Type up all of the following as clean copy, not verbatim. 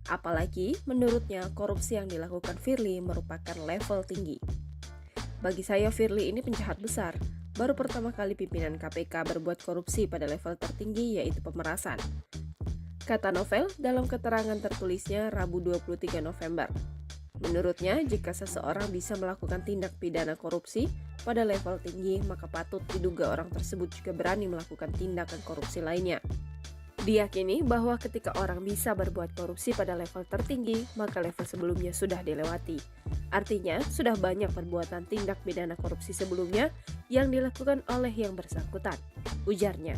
Apalagi menurutnya korupsi yang dilakukan Firly merupakan level tinggi. Bagi saya Firly ini penjahat besar. Baru pertama kali pimpinan KPK berbuat korupsi pada level tertinggi yaitu pemerasan. Kata Novel dalam keterangan tertulisnya Rabu 23 November. Menurutnya, jika seseorang bisa melakukan tindak pidana korupsi pada level tinggi, maka patut diduga orang tersebut juga berani melakukan tindakan korupsi lainnya. Diyakini bahwa ketika orang bisa berbuat korupsi pada level tertinggi, maka level sebelumnya sudah dilewati. Artinya, sudah banyak perbuatan tindak pidana korupsi sebelumnya yang dilakukan oleh yang bersangkutan, ujarnya.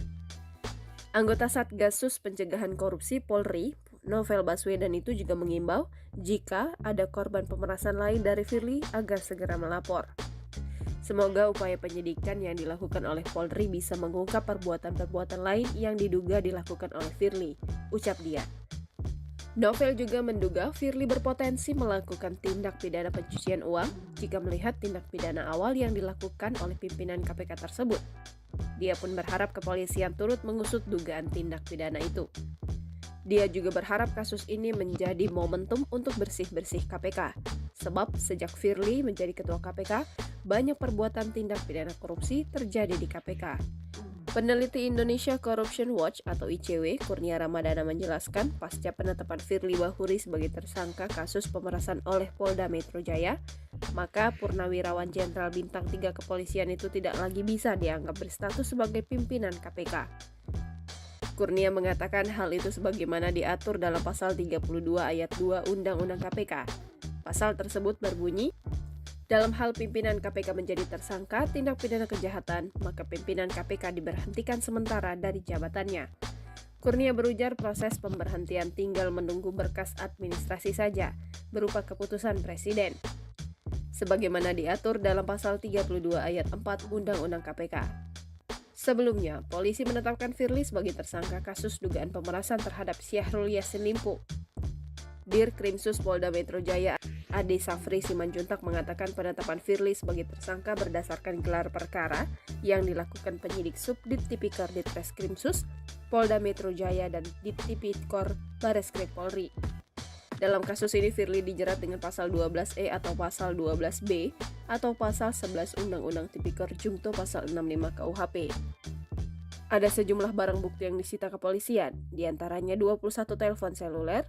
Anggota Satgasus Pencegahan Korupsi Polri, Novel Baswedan itu juga mengimbau jika ada korban pemerasan lain dari Firly agar segera melapor. Semoga upaya penyidikan yang dilakukan oleh Polri bisa mengungkap perbuatan-perbuatan lain yang diduga dilakukan oleh Firly, ucap dia. Novel juga menduga Firly berpotensi melakukan tindak pidana pencucian uang jika melihat tindak pidana awal yang dilakukan oleh pimpinan KPK tersebut. Dia pun berharap kepolisian turut mengusut dugaan tindak pidana itu. Dia juga berharap kasus ini menjadi momentum untuk bersih-bersih KPK. Sebab sejak Firly menjadi ketua KPK, banyak perbuatan tindak pidana korupsi terjadi di KPK. Peneliti Indonesia Corruption Watch atau ICW, Kurnia Ramadana menjelaskan pasca penetapan Firly Bahuri sebagai tersangka kasus pemerasan oleh Polda Metro Jaya, maka Purnawirawan Jenderal Bintang 3 Kepolisian itu tidak lagi bisa dianggap berstatus sebagai pimpinan KPK. Kurnia mengatakan hal itu sebagaimana diatur dalam pasal 32 ayat 2 Undang-Undang KPK. Pasal tersebut berbunyi, dalam hal pimpinan KPK menjadi tersangka tindak pidana kejahatan, maka pimpinan KPK diberhentikan sementara dari jabatannya. Kurnia berujar proses pemberhentian tinggal menunggu berkas administrasi saja, berupa keputusan Presiden. Sebagaimana diatur dalam pasal 32 ayat 4 Undang-Undang KPK. Sebelumnya, polisi menetapkan Firly sebagai tersangka kasus dugaan pemerasan terhadap Syahrul Yassin Limpo. Dir Krimsus Polda Metro Jaya Ade Safri Simanjuntak mengatakan penetapan Firly sebagai tersangka berdasarkan gelar perkara yang dilakukan penyidik Subdit Tipikor Ditreskrimsus Polda Metro Jaya dan Dittipikor Bareskrim Polri. Dalam kasus ini Firly dijerat dengan pasal 12E atau pasal 12B atau pasal 11 Undang-Undang Tipikor Jungto pasal 65 KUHP. Ada sejumlah barang bukti yang disita kepolisian, diantaranya 21 telepon seluler,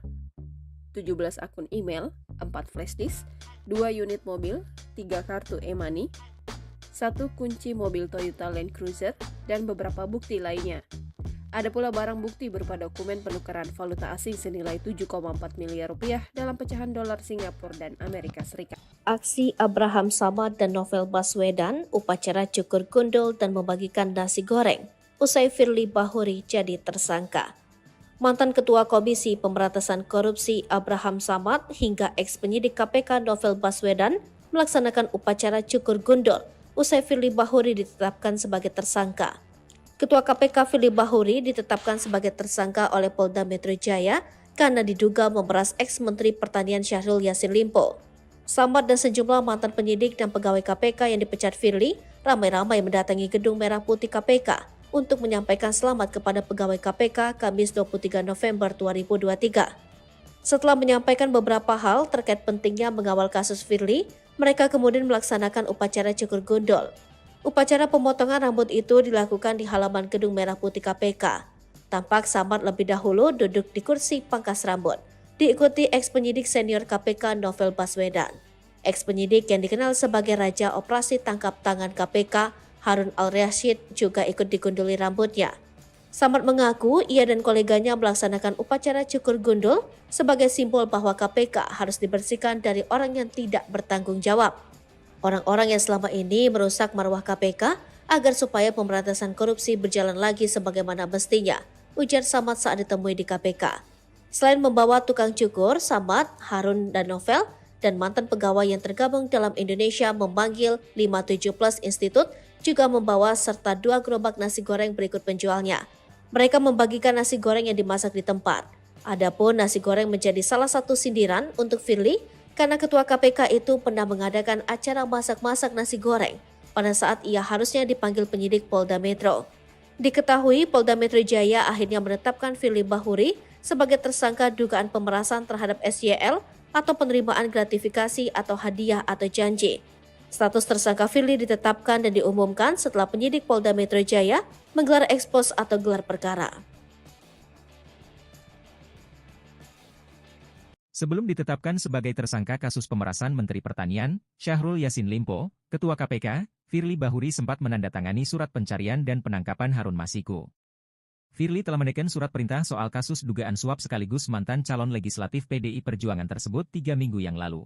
17 akun email, 4 flash disk, 2 unit mobil, 3 kartu e-money, 1 kunci mobil Toyota Land Cruiser, dan beberapa bukti lainnya. Ada pula barang bukti berupa dokumen penukaran valuta asing senilai 7,4 miliar rupiah dalam pecahan dolar Singapura dan Amerika Serikat. Aksi Abraham Samad dan Novel Baswedan, upacara cukur gundul dan membagikan nasi goreng, usai Firly Bahuri jadi tersangka. Mantan Ketua Komisi Pemberantasan Korupsi Abraham Samad hingga ex-penyidik KPK Novel Baswedan melaksanakan upacara cukur gundul, usai Firly Bahuri ditetapkan sebagai tersangka. Ketua KPK Firly Bahuri ditetapkan sebagai tersangka oleh Polda Metro Jaya karena diduga memeras ex-Menteri Pertanian Syahrul Yassin Limpo. Samad dan sejumlah mantan penyidik dan pegawai KPK yang dipecat Firly ramai-ramai mendatangi Gedung Merah Putih KPK untuk menyampaikan selamat kepada pegawai KPK Kamis 23 November 2023. Setelah menyampaikan beberapa hal terkait pentingnya mengawal kasus Firly, mereka kemudian melaksanakan upacara cukur gundul. Upacara pemotongan rambut itu dilakukan di halaman Gedung Merah Putih KPK. Tampak Samad lebih dahulu duduk di kursi pangkas rambut, diikuti ex-penyidik senior KPK Novel Baswedan. Ex-penyidik yang dikenal sebagai Raja Operasi Tangkap Tangan KPK, Harun Al-Rashid juga ikut digunduli rambutnya. Samad mengaku ia dan koleganya melaksanakan upacara cukur gundul sebagai simbol bahwa KPK harus dibersihkan dari orang yang tidak bertanggung jawab. Orang-orang yang selama ini merusak marwah KPK agar supaya pemberantasan korupsi berjalan lagi sebagaimana mestinya, ujar Samad saat ditemui di KPK. Selain membawa tukang cukur, Samad, Harun, dan Novel, dan mantan pegawai yang tergabung dalam Indonesia memanggil 57 Plus Institute juga membawa serta 2 gerobak nasi goreng berikut penjualnya. Mereka membagikan nasi goreng yang dimasak di tempat. Adapun nasi goreng menjadi salah satu sindiran untuk Firly karena Ketua KPK itu pernah mengadakan acara masak-masak nasi goreng pada saat ia harusnya dipanggil penyidik Polda Metro. Diketahui Polda Metro Jaya akhirnya menetapkan Firly Bahuri sebagai tersangka dugaan pemerasan terhadap SYL atau penerimaan gratifikasi atau hadiah atau janji. Status tersangka Firly ditetapkan dan diumumkan setelah penyidik Polda Metro Jaya menggelar ekspos atau gelar perkara. Sebelum ditetapkan sebagai tersangka kasus pemerasan Menteri Pertanian, Syahrul Yassin Limpo, Ketua KPK, Firly Bahuri sempat menandatangani surat pencarian dan penangkapan Harun Masiku. Firly telah menekan surat perintah soal kasus dugaan suap sekaligus mantan calon legislatif PDI Perjuangan tersebut 3 minggu yang lalu.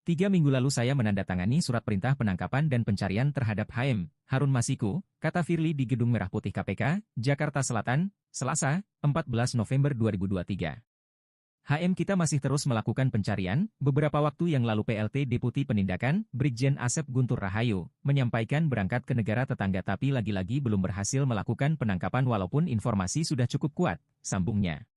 3 minggu lalu saya menandatangani surat perintah penangkapan dan pencarian terhadap HM Harun Masiku, kata Firly di Gedung Merah Putih KPK, Jakarta Selatan, Selasa, 14 November 2023. HM kita masih terus melakukan pencarian. Beberapa waktu yang lalu PLT Deputi Penindakan, Brigjen Asep Guntur Rahayu, menyampaikan berangkat ke negara tetangga tapi lagi-lagi belum berhasil melakukan penangkapan walaupun informasi sudah cukup kuat, sambungnya.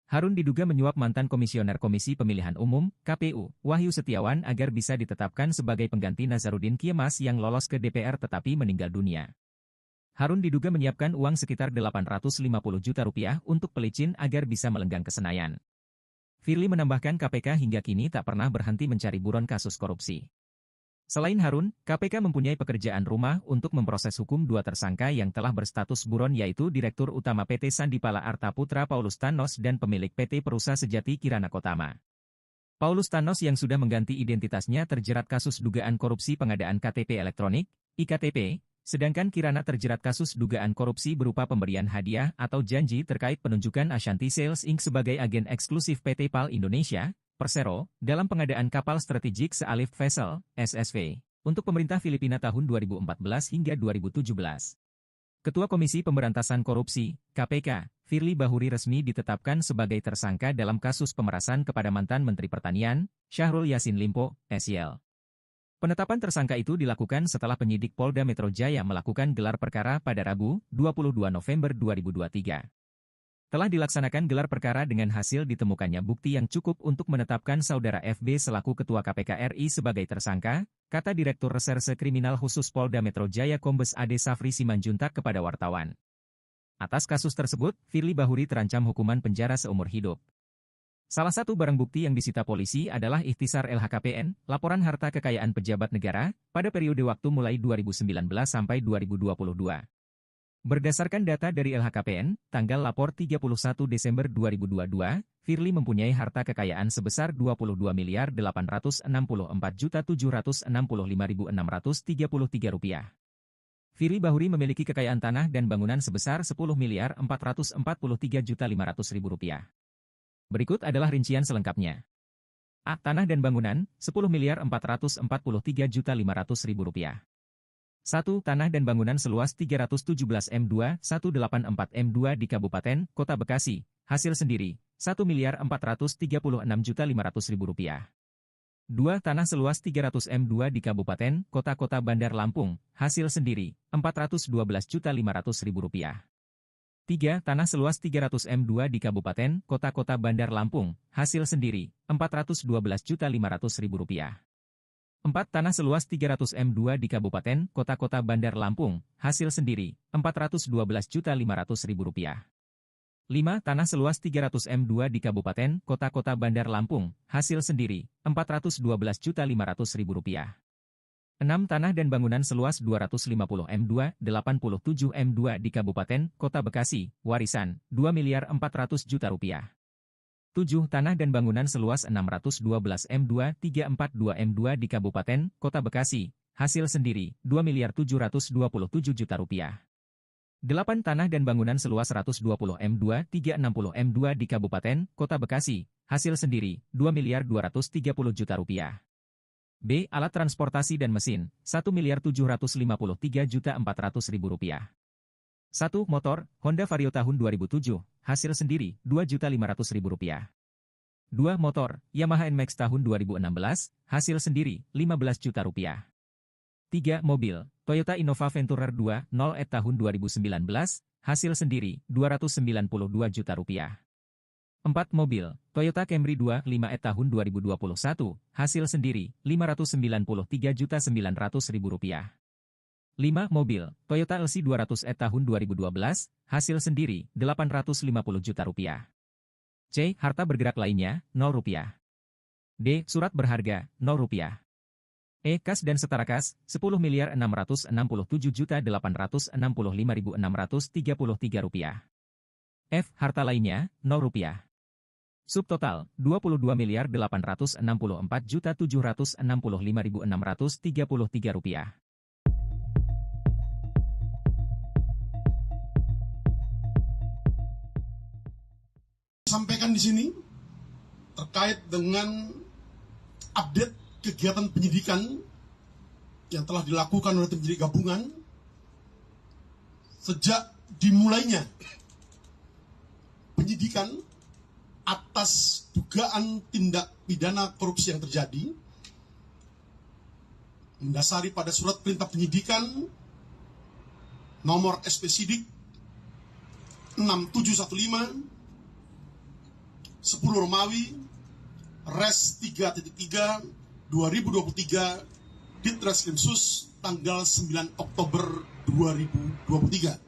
Harun diduga menyuap mantan Komisioner Komisi Pemilihan Umum, KPU, Wahyu Setiawan agar bisa ditetapkan sebagai pengganti Nazarudin Kiemas yang lolos ke DPR tetapi meninggal dunia. Harun diduga menyiapkan uang sekitar 850 juta rupiah untuk pelicin agar bisa melenggang ke Senayan. Firly menambahkan KPK hingga kini tak pernah berhenti mencari buron kasus korupsi. Selain Harun, KPK mempunyai pekerjaan rumah untuk memproses hukum 2 tersangka yang telah berstatus buron yaitu Direktur Utama PT Sandipala Arta Putra Paulus Thanos dan pemilik PT Perusa Sejati Kirana Kotama. Paulus Thanos yang sudah mengganti identitasnya terjerat kasus dugaan korupsi pengadaan KTP elektronik, IKTP, sedangkan Kirana terjerat kasus dugaan korupsi berupa pemberian hadiah atau janji terkait penunjukan Ashanti Sales Inc. sebagai agen eksklusif PT PAL Indonesia, Persero, dalam pengadaan kapal strategik Sealift Vessel, SSV, untuk pemerintah Filipina tahun 2014 hingga 2017. Ketua Komisi Pemberantasan Korupsi, KPK, Firly Bahuri resmi ditetapkan sebagai tersangka dalam kasus pemerasan kepada mantan Menteri Pertanian, Syahrul Yassin Limpo, SYL. Penetapan tersangka itu dilakukan setelah penyidik Polda Metro Jaya melakukan gelar perkara pada Rabu, 22 November 2023. Telah dilaksanakan gelar perkara dengan hasil ditemukannya bukti yang cukup untuk menetapkan saudara FB selaku Ketua KPK RI sebagai tersangka, kata Direktur Reserse Kriminal Khusus Polda Metro Jaya Kombes Ade Safri Simanjuntak kepada wartawan. Atas kasus tersebut, Firly Bahuri terancam hukuman penjara seumur hidup. Salah satu barang bukti yang disita polisi adalah ikhtisar LHKPN, laporan harta kekayaan pejabat negara, pada periode waktu mulai 2019 sampai 2022. Berdasarkan data dari LHKPN, tanggal lapor 31 Desember 2022, Firly mempunyai harta kekayaan sebesar Rp22.864.765.633. Firly Bahuri memiliki kekayaan tanah dan bangunan sebesar Rp10.443.500.000. Berikut adalah rincian selengkapnya. A. Tanah dan bangunan, Rp10.443.500.000. 1. Tanah dan bangunan seluas 317 M2, 184 M2 di Kabupaten, Kota Bekasi, hasil sendiri, Rp1.436.500.000. 2. Tanah seluas 300 M2 di Kabupaten, Kota-Kota Bandar Lampung, hasil sendiri, Rp412.500.000. 3. Tanah seluas 300 M2 di Kabupaten, Kota-Kota Bandar Lampung, hasil sendiri, Rp412.500.000. 4. Tanah seluas 300 M2 di Kabupaten, Kota-Kota Bandar Lampung, hasil sendiri, Rp412.500.000. 5. Tanah seluas 300 M2 di Kabupaten, Kota-Kota Bandar Lampung, hasil sendiri, Rp412.500.000. 6. Tanah dan bangunan seluas 250 M2, 87 M2 di Kabupaten, Kota Bekasi, warisan, Rp2.400.000.000. 7. Tanah dan bangunan seluas 612 M2, 342 M2 di Kabupaten, Kota Bekasi, hasil sendiri, Rp2.727.000.000. 8. Tanah dan bangunan seluas 120 M2, 360 M2 di Kabupaten, Kota Bekasi, hasil sendiri, Rp2.230.000.000. B. Alat transportasi dan mesin, Rp1.753.400.000. 1. Motor, Honda Vario tahun 2007, hasil sendiri, Rp2.500.000. 2. Motor, Yamaha NMAX tahun 2016, hasil sendiri, Rp15 juta. 3. Mobil, Toyota Innova Venturer 2.0 tahun 2019, hasil sendiri, Rp292 juta. 4. Mobil, Toyota Camry 2.5 tahun 2021, hasil sendiri, Rp593.900.000. 5. Mobil, Toyota LC 200 tahun 2012, hasil sendiri, Rp850 juta. C. Harta bergerak lainnya, Rp0. D. Surat berharga, Rp0. E. Kas dan setara kas, Rp10.667.865.633. F. Harta lainnya, Rp0. Subtotal, Rp22.864.765.633. Sampaikan di sini terkait dengan update kegiatan penyidikan yang telah dilakukan oleh tim penyidik gabungan sejak dimulainya penyidikan atas dugaan tindak pidana korupsi yang terjadi mendasari pada surat perintah penyidikan nomor SP Sidik 6715 10 Romawi Res 3.3 2023 Ditreskrimsus tanggal 9 Oktober 2023.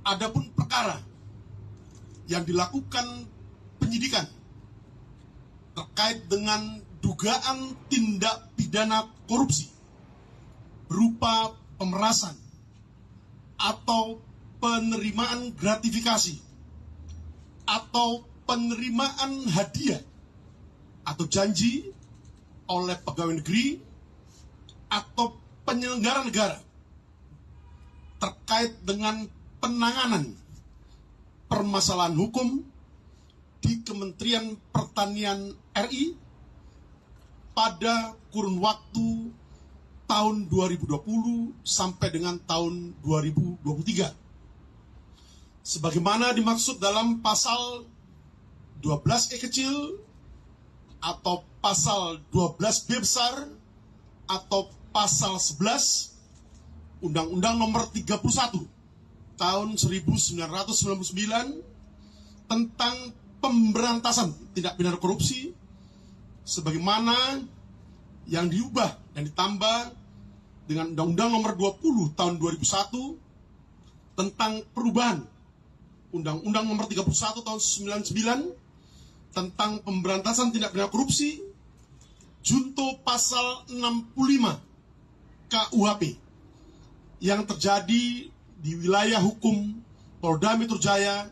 Adapun perkara yang dilakukan penyidikan terkait dengan dugaan tindak pidana korupsi berupa pemerasan atau penerimaan gratifikasi atau penerimaan hadiah atau janji oleh pegawai negeri atau penyelenggara negara terkait dengan penanganan permasalahan hukum di Kementerian Pertanian RI pada kurun waktu tahun 2020 sampai dengan tahun 2023. Sebagaimana dimaksud dalam pasal 12E kecil atau pasal 12B besar atau pasal 11 Undang-Undang Nomor 31 tahun 1999 tentang pemberantasan tindak pidana korupsi sebagaimana yang diubah dan ditambah dengan Undang-Undang Nomor 20 tahun 2001 tentang perubahan Undang-Undang Nomor 31 tahun 99 tentang pemberantasan tindak pidana korupsi, junto pasal 65 KUHP yang terjadi di wilayah hukum Polda Metro Jaya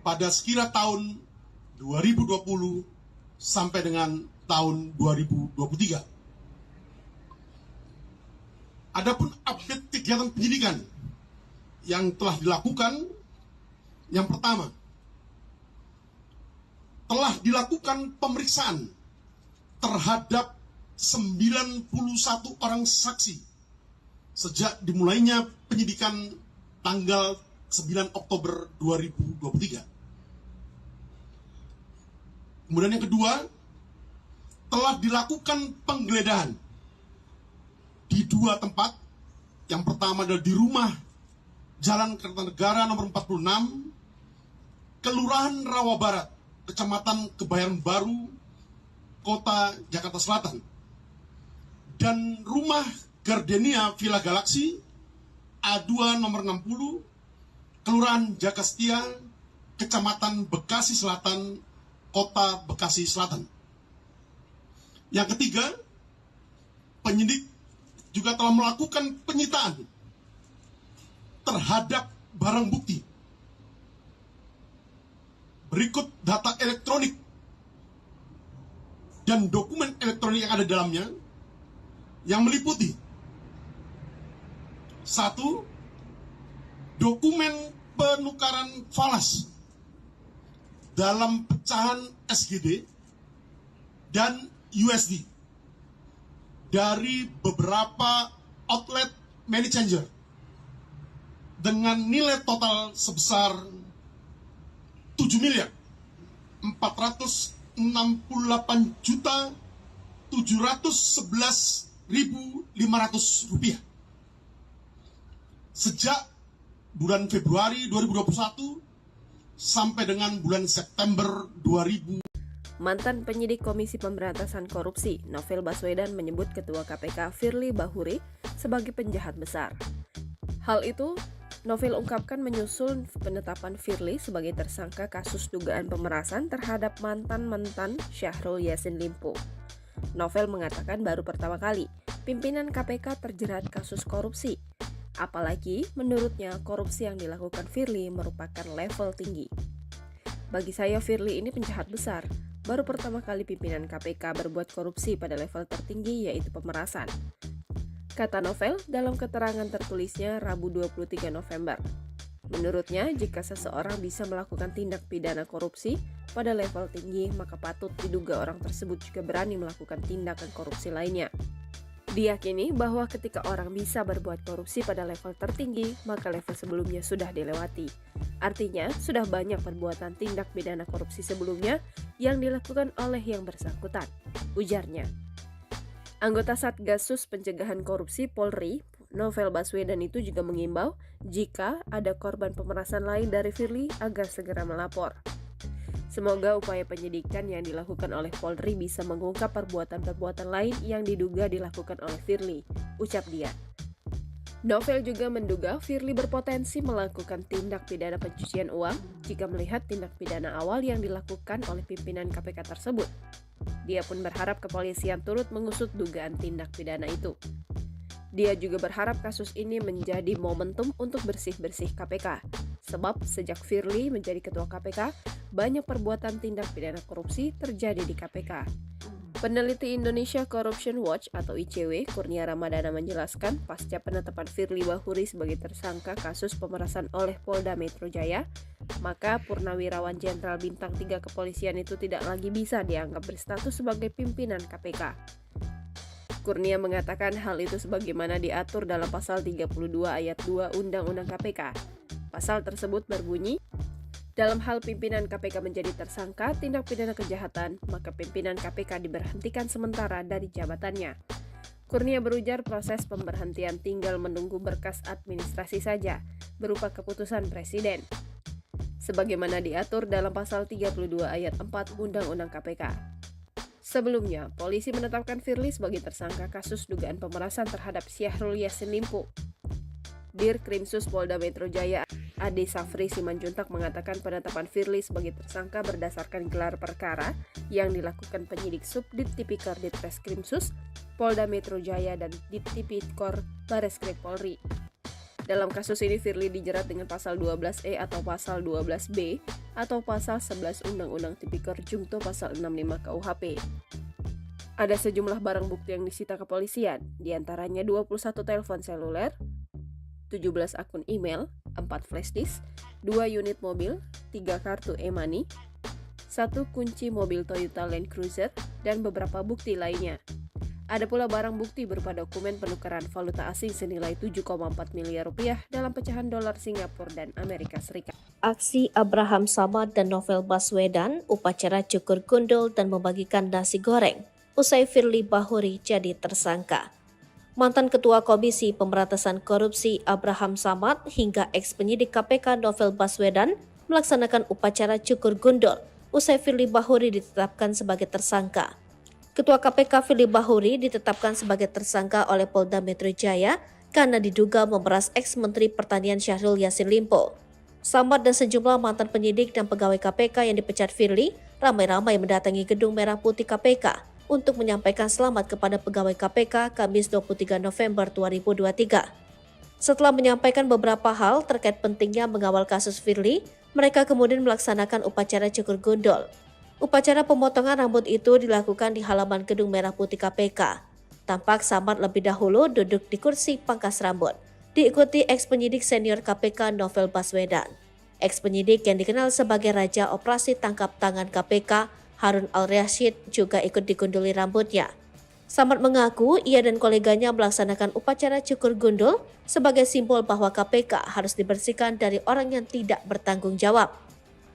pada sekira tahun 2020 sampai dengan tahun 2023. Adapun update kegiatan penyidikan yang telah dilakukan, yang pertama, telah dilakukan pemeriksaan terhadap 91 orang saksi sejak dimulainya penyidikan tanggal 9 Oktober 2023. Kemudian yang kedua, telah dilakukan penggeledahan di 2 tempat. Yang pertama adalah di rumah Jalan Kertanegara nomor 46, Kelurahan Rawa Barat, Kecamatan Kebayoran Baru, Kota Jakarta Selatan. Dan rumah Gardenia Villa Galaxy, A2 nomor 60, Kelurahan Jakastia, Kecamatan Bekasi Selatan, Kota Bekasi Selatan. Yang ketiga, penyidik juga telah melakukan penyitaan terhadap barang bukti. Berikut data elektronik dan dokumen elektronik yang ada di dalamnya, yang meliputi: 1. Dokumen penukaran falas dalam pecahan SGD dan USD dari beberapa outlet money changer dengan nilai total sebesar 7.468.711.500 rupiah sejak bulan Februari 2021 sampai dengan bulan September 2000. Mantan penyidik Komisi Pemberantasan Korupsi, Novel Baswedan, menyebut Ketua KPK Firly Bahuri sebagai penjahat besar. Hal itu Novel ungkapkan menyusul penetapan Firly sebagai tersangka kasus dugaan pemerasan terhadap mantan Syahrul Yassin Limpo. Novel mengatakan baru pertama kali pimpinan KPK terjerat kasus korupsi. Apalagi menurutnya korupsi yang dilakukan Firly merupakan level tinggi. Bagi saya Firly ini penjahat besar. Baru pertama kali pimpinan KPK berbuat korupsi pada level tertinggi yaitu pemerasan. Kata Novel dalam keterangan tertulisnya Rabu 23 November. Menurutnya, jika seseorang bisa melakukan tindak pidana korupsi pada level tinggi, maka patut diduga orang tersebut juga berani melakukan tindakan korupsi lainnya. Diyakini bahwa ketika orang bisa berbuat korupsi pada level tertinggi, maka level sebelumnya sudah dilewati. Artinya, sudah banyak perbuatan tindak pidana korupsi sebelumnya yang dilakukan oleh yang bersangkutan, ujarnya. Anggota Satgasus Pencegahan Korupsi Polri, Novel Baswedan itu juga mengimbau jika ada korban pemerasan lain dari Firly agar segera melapor. Semoga upaya penyidikan yang dilakukan oleh Polri bisa mengungkap perbuatan-perbuatan lain yang diduga dilakukan oleh Firly, ucap dia. Novel juga menduga Firly berpotensi melakukan tindak pidana pencucian uang jika melihat tindak pidana awal yang dilakukan oleh pimpinan KPK tersebut. Dia pun berharap kepolisian turut mengusut dugaan tindak pidana itu. Dia juga berharap kasus ini menjadi momentum untuk bersih-bersih KPK. Sebab sejak Firly menjadi ketua KPK, banyak perbuatan tindak pidana korupsi terjadi di KPK. Peneliti Indonesia Corruption Watch atau ICW, Kurnia Ramadana menjelaskan pasca penetapan Firly Bahuri sebagai tersangka kasus pemerasan oleh Polda Metro Jaya, maka Purnawirawan Jenderal Bintang 3 Kepolisian itu tidak lagi bisa dianggap berstatus sebagai pimpinan KPK. Kurnia mengatakan hal itu sebagaimana diatur dalam pasal 32 ayat 2 Undang-Undang KPK. Pasal tersebut berbunyi, dalam hal pimpinan KPK menjadi tersangka tindak pidana kejahatan, maka pimpinan KPK diberhentikan sementara dari jabatannya. Kurnia berujar proses pemberhentian tinggal menunggu berkas administrasi saja, berupa keputusan Presiden. Sebagaimana diatur dalam pasal 32 ayat 4 Undang-Undang KPK. Sebelumnya, polisi menetapkan Firly sebagai tersangka kasus dugaan pemerasan terhadap Syahrul Yassin Limpo. Dir Krimsus Polda Metro Jaya Ade Safri Simanjuntak mengatakan penetapan Firly sebagai tersangka berdasarkan gelar perkara yang dilakukan penyidik Subdit Tipikor Ditreskrimsus Polda Metro Jaya dan Dittipikor Bareskrim Polri. Dalam kasus ini Firly dijerat dengan pasal 12E atau pasal 12B atau pasal 11 Undang-Undang Tipikor Jungto pasal 65 KUHP. Ada sejumlah barang bukti yang disita kepolisian, diantaranya 21 telepon seluler, 17 akun email, 4 flash disk, 2 unit mobil, 3 kartu e-money, 1 kunci mobil Toyota Land Cruiser, dan beberapa bukti lainnya. Ada pula barang bukti berupa dokumen penukaran valuta asing senilai 7,4 miliar rupiah dalam pecahan dolar Singapura dan Amerika Serikat. Aksi Abraham Samad dan Novel Baswedan, upacara cukur gundul dan membagikan nasi goreng, usai Firly Bahuri jadi tersangka. Mantan Ketua Komisi Pemberantasan Korupsi Abraham Samad hingga ex-penyidik KPK Novel Baswedan melaksanakan upacara cukur gundul usai Firly Bahuri ditetapkan sebagai tersangka. Ketua KPK Firly Bahuri ditetapkan sebagai tersangka oleh Polda Metro Jaya karena diduga memeras ex-Menteri Pertanian Syahrul Yassin Limpo. Samad dan sejumlah mantan penyidik dan pegawai KPK yang dipecat Firly ramai-ramai mendatangi Gedung Merah Putih KPK untuk menyampaikan selamat kepada pegawai KPK Kamis 23 November 2023. Setelah menyampaikan beberapa hal terkait pentingnya mengawal kasus Firly, mereka kemudian melaksanakan upacara cukur gundul. Upacara pemotongan rambut itu dilakukan di halaman Gedung Merah Putih KPK. Tampak Samad lebih dahulu duduk di kursi pangkas rambut, diikuti ex-penyidik senior KPK Novel Baswedan. Ex-penyidik yang dikenal sebagai Raja Operasi Tangkap Tangan KPK, Harun Al-Rashid juga ikut digunduli rambutnya. Samad mengaku ia dan koleganya melaksanakan upacara cukur gundul sebagai simbol bahwa KPK harus dibersihkan dari orang yang tidak bertanggung jawab.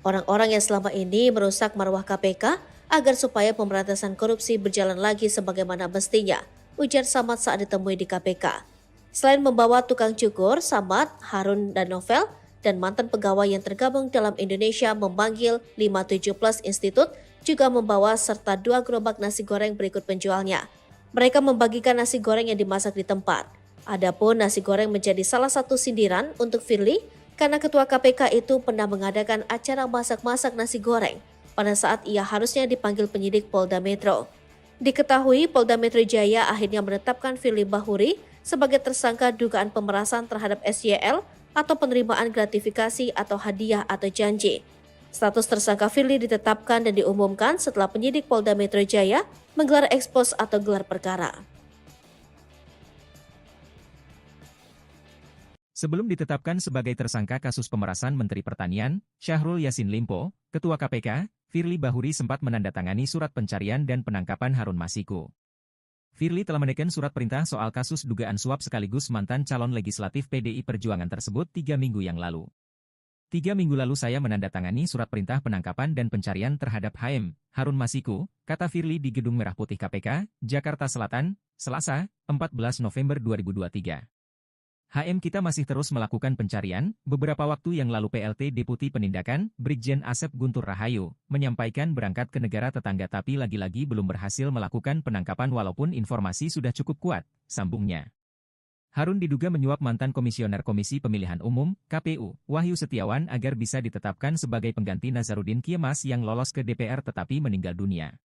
Orang-orang yang selama ini merusak marwah KPK agar supaya pemberantasan korupsi berjalan lagi sebagaimana mestinya, ujar Samad saat ditemui di KPK. Selain membawa tukang cukur, Samad, Harun, dan Novel, dan mantan pegawai yang tergabung dalam Indonesia memanggil 57 Plus Institute juga membawa serta 2 gerobak nasi goreng berikut penjualnya. Mereka membagikan nasi goreng yang dimasak di tempat. Adapun nasi goreng menjadi salah satu sindiran untuk Firly karena Ketua KPK itu pernah mengadakan acara masak-masak nasi goreng pada saat ia harusnya dipanggil penyidik Polda Metro. Diketahui Polda Metro Jaya akhirnya menetapkan Firly Bahuri sebagai tersangka dugaan pemerasan terhadap SYL atau penerimaan gratifikasi atau hadiah atau janji. Status tersangka Firly ditetapkan dan diumumkan setelah penyidik Polda Metro Jaya menggelar ekspos atau gelar perkara. Sebelum ditetapkan sebagai tersangka kasus pemerasan Menteri Pertanian, Syahrul Yassin Limpo, Ketua KPK, Firly Bahuri sempat menandatangani surat pencarian dan penangkapan Harun Masiku. Firly telah menekan surat perintah soal kasus dugaan suap sekaligus mantan calon legislatif PDI Perjuangan tersebut 3 minggu yang lalu. 3 minggu lalu saya menandatangani surat perintah penangkapan dan pencarian terhadap HM Harun Masiku, kata Firly di Gedung Merah Putih KPK, Jakarta Selatan, Selasa, 14 November 2023. HM kita masih terus melakukan pencarian. Beberapa waktu yang lalu PLT Deputi Penindakan, Brigjen Asep Guntur Rahayu, menyampaikan berangkat ke negara tetangga tapi lagi-lagi belum berhasil melakukan penangkapan walaupun informasi sudah cukup kuat, sambungnya. Harun diduga menyuap mantan Komisioner Komisi Pemilihan Umum, KPU, Wahyu Setiawan agar bisa ditetapkan sebagai pengganti Nazarudin Kiemas yang lolos ke DPR tetapi meninggal dunia.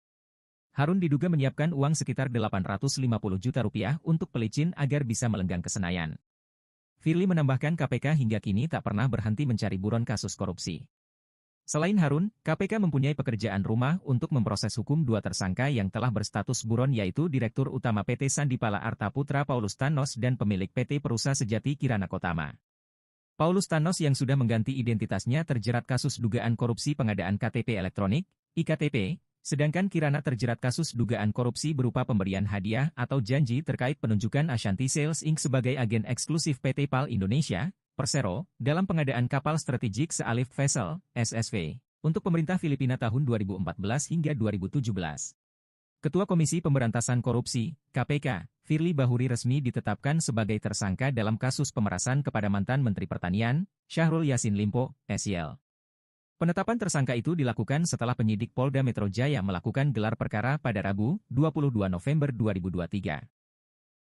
Harun diduga menyiapkan uang sekitar 850 juta rupiah untuk pelicin agar bisa melenggang ke Senayan. Firly menambahkan KPK hingga kini tak pernah berhenti mencari buron kasus korupsi. Selain Harun, KPK mempunyai pekerjaan rumah untuk memproses hukum 2 tersangka yang telah berstatus buron yaitu Direktur Utama PT Sandipala Arta Putra Paulus Thanos dan pemilik PT Perusa Sejati Kirana Kotama. Paulus Thanos yang sudah mengganti identitasnya terjerat kasus dugaan korupsi pengadaan KTP elektronik, IKTP, sedangkan Kirana terjerat kasus dugaan korupsi berupa pemberian hadiah atau janji terkait penunjukan Ashanti Sales Inc. sebagai agen eksklusif PT PAL Indonesia, Persero, dalam pengadaan kapal strategik Sealif Vessel, SSV, untuk pemerintah Filipina tahun 2014 hingga 2017. Ketua Komisi Pemberantasan Korupsi, KPK, Firly Bahuri resmi ditetapkan sebagai tersangka dalam kasus pemerasan kepada mantan Menteri Pertanian, Syahrul Yassin Limpo, SYL. Penetapan tersangka itu dilakukan setelah penyidik Polda Metro Jaya melakukan gelar perkara pada Rabu, 22 November 2023.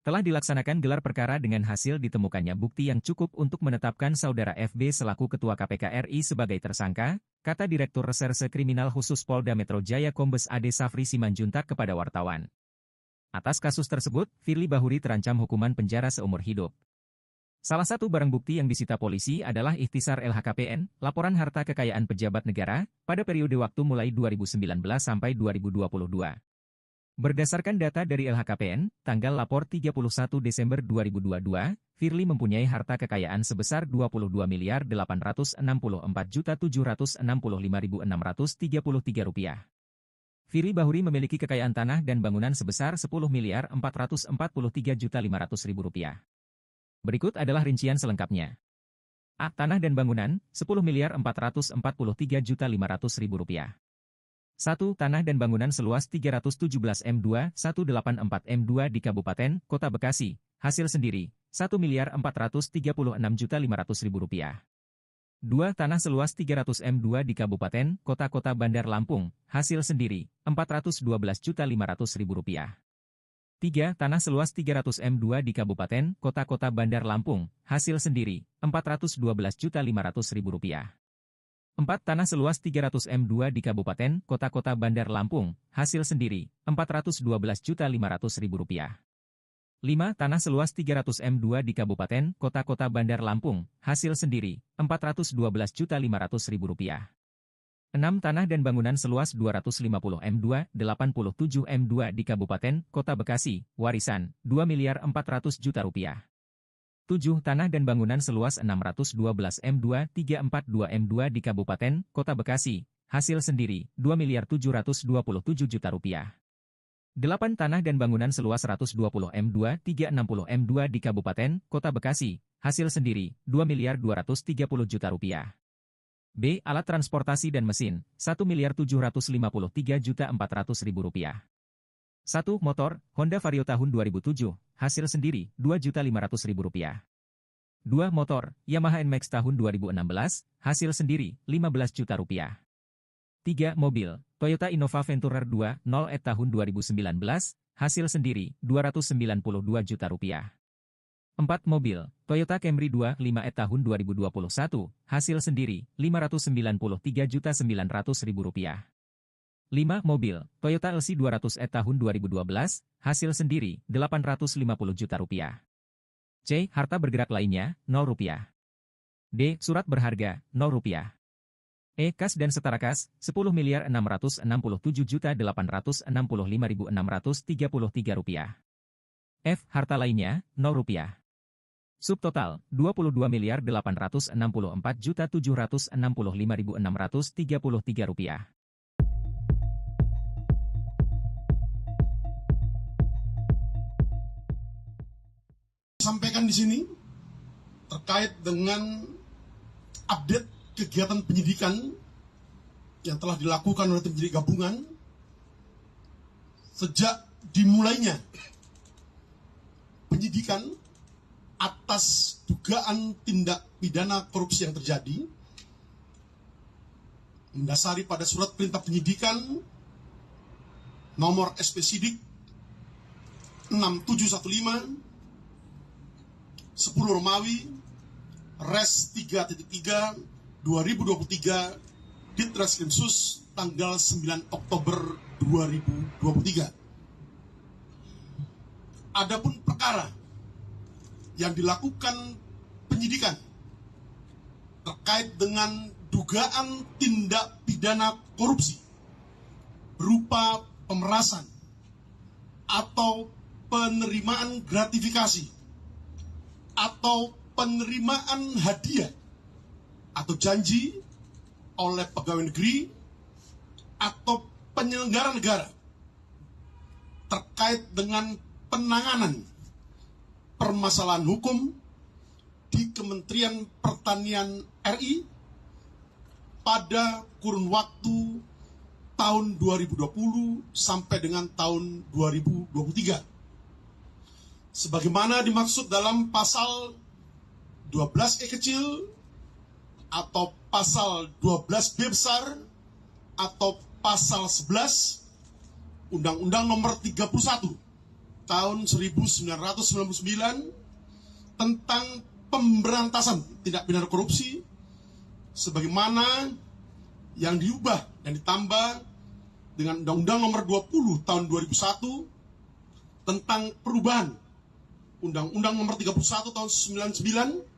Telah dilaksanakan gelar perkara dengan hasil ditemukannya bukti yang cukup untuk menetapkan saudara FB selaku Ketua KPK RI sebagai tersangka, kata Direktur Reserse Kriminal Khusus Polda Metro Jaya Kombes Ade Safri Simanjuntak kepada wartawan. Atas kasus tersebut, Firly Bahuri terancam hukuman penjara seumur hidup. Salah satu barang bukti yang disita polisi adalah ikhtisar LHKPN, laporan harta kekayaan pejabat negara, pada periode waktu mulai 2019 sampai 2022. Berdasarkan data dari LHKPN, tanggal lapor 31 Desember 2022, Firly mempunyai harta kekayaan sebesar Rp22.864.765.633. Firly Bahuri memiliki kekayaan tanah dan bangunan sebesar Rp10.443.500.000. Berikut adalah rincian selengkapnya. A. Tanah dan bangunan, Rp10.443.500.000. 1. Tanah dan bangunan seluas 317 M2, 184 M2 di Kabupaten, Kota Bekasi, hasil sendiri, Rp1.436.500.000. 2. Tanah seluas 300 M2 di Kabupaten, Kota-Kota Bandar Lampung, hasil sendiri, Rp412.500.000. 3. Tanah seluas 300 M2 di Kabupaten, Kota-Kota Bandar Lampung, hasil sendiri, Rp412.500.000. 4. Tanah seluas 300 M2 di Kabupaten, Kota-Kota Bandar Lampung, hasil sendiri, Rp412.500.000. 5. Tanah seluas 300 M2 di Kabupaten, Kota-Kota Bandar Lampung, hasil sendiri, Rp412.500.000. 6. Tanah dan bangunan seluas 250 M2, 87 M2 di Kabupaten, Kota Bekasi, warisan, Rp2.400.000.000. 7. Tanah dan bangunan seluas 612 M2, 342 M2 di Kabupaten, Kota Bekasi, hasil sendiri, Rp2.727.000.000. 8. Tanah dan bangunan seluas 120 M2, 360 M2 di Kabupaten, Kota Bekasi, hasil sendiri, Rp2.230.000.000. B. Alat transportasi dan mesin, Rp1.753.400.000. 1. Motor, Honda Vario tahun 2007, hasil sendiri, Rp2.500.000. 2. Motor, Yamaha NMAX tahun 2016, hasil sendiri, Rp15 juta. 3. Mobil, Toyota Innova Venturer 2, 0E tahun 2019, hasil sendiri, Rp292 juta. 4 mobil, Toyota Camry 25e tahun 2021, hasil sendiri, Rp593.900.000. 5 mobil, Toyota LC 200e tahun 2012, hasil sendiri, Rp850 juta. C. Harta bergerak lainnya, Rp0. D. Surat berharga, Rp0. E. Kas dan setara kas, Rp10.667.865.633. F. Harta lainnya, Rp0. Subtotal, Rp22.864.765.633. Sampaikan di sini terkait dengan update kegiatan penyidikan yang telah dilakukan oleh tim penyidik gabungan sejak dimulainya penyidikan atas dugaan tindak pidana korupsi yang terjadi mendasari pada surat perintah penyidikan nomor SP Sidik 6715 10 Romawi Res 3.3 2023 Ditreskrimsus tanggal 9 Oktober 2023. Adapun perkara yang dilakukan penyidikan terkait dengan dugaan tindak pidana korupsi berupa pemerasan atau penerimaan gratifikasi atau penerimaan hadiah atau janji oleh pegawai negeri atau penyelenggara negara terkait dengan penanganan permasalahan hukum di Kementerian Pertanian RI pada kurun waktu tahun 2020 sampai dengan tahun 2023. Sebagaimana dimaksud dalam pasal 12E kecil atau pasal 12B besar atau pasal 11 Undang-Undang Nomor 31 tahun 1999 tentang pemberantasan tindak pidana korupsi sebagaimana yang diubah dan ditambah dengan Undang-Undang Nomor 20 tahun 2001 tentang perubahan Undang-Undang Nomor 31 tahun 1999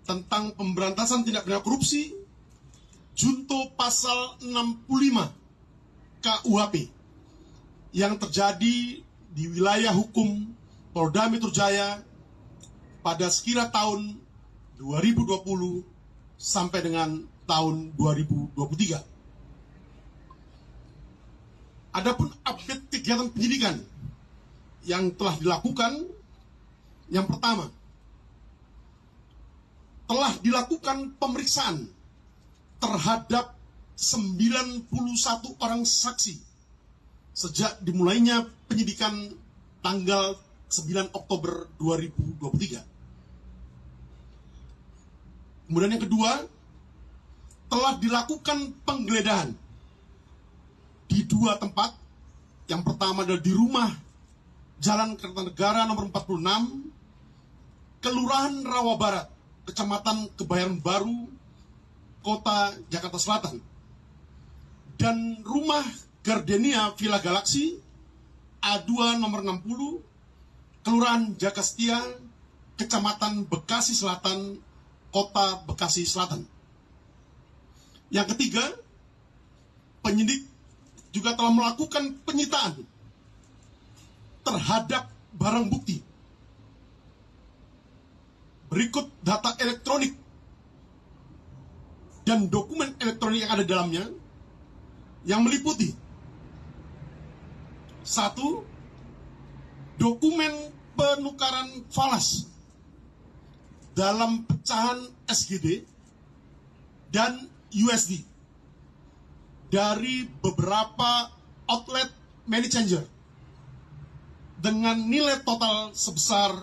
tentang pemberantasan tindak pidana korupsi junto pasal 65 KUHP yang terjadi di wilayah hukum Polda Metro Jaya pada sekira tahun 2020 sampai dengan tahun 2023. Adapun update kegiatan penyidikan yang telah dilakukan, yang pertama, telah dilakukan pemeriksaan terhadap 91 orang saksi sejak dimulainya penyidikan tanggal 9 Oktober 2023. Kemudian yang kedua, telah dilakukan penggeledahan di 2 tempat. Yang pertama adalah di rumah Jalan Kertanegara nomor 46, Kelurahan Rawa Barat, Kecamatan Kebayoran Baru, Kota Jakarta Selatan. Dan rumah Gardenia Villa Galaxy, A2 nomor 60, Kelurahan Jagastia, Kecamatan Bekasi Selatan, Kota Bekasi Selatan. Yang ketiga, penyidik juga telah melakukan penyitaan terhadap barang bukti. Berikut data elektronik dan dokumen elektronik yang ada di dalamnya yang meliputi: 1. Dokumen penukaran falas dalam pecahan SGD dan USD dari beberapa outlet money changer dengan nilai total sebesar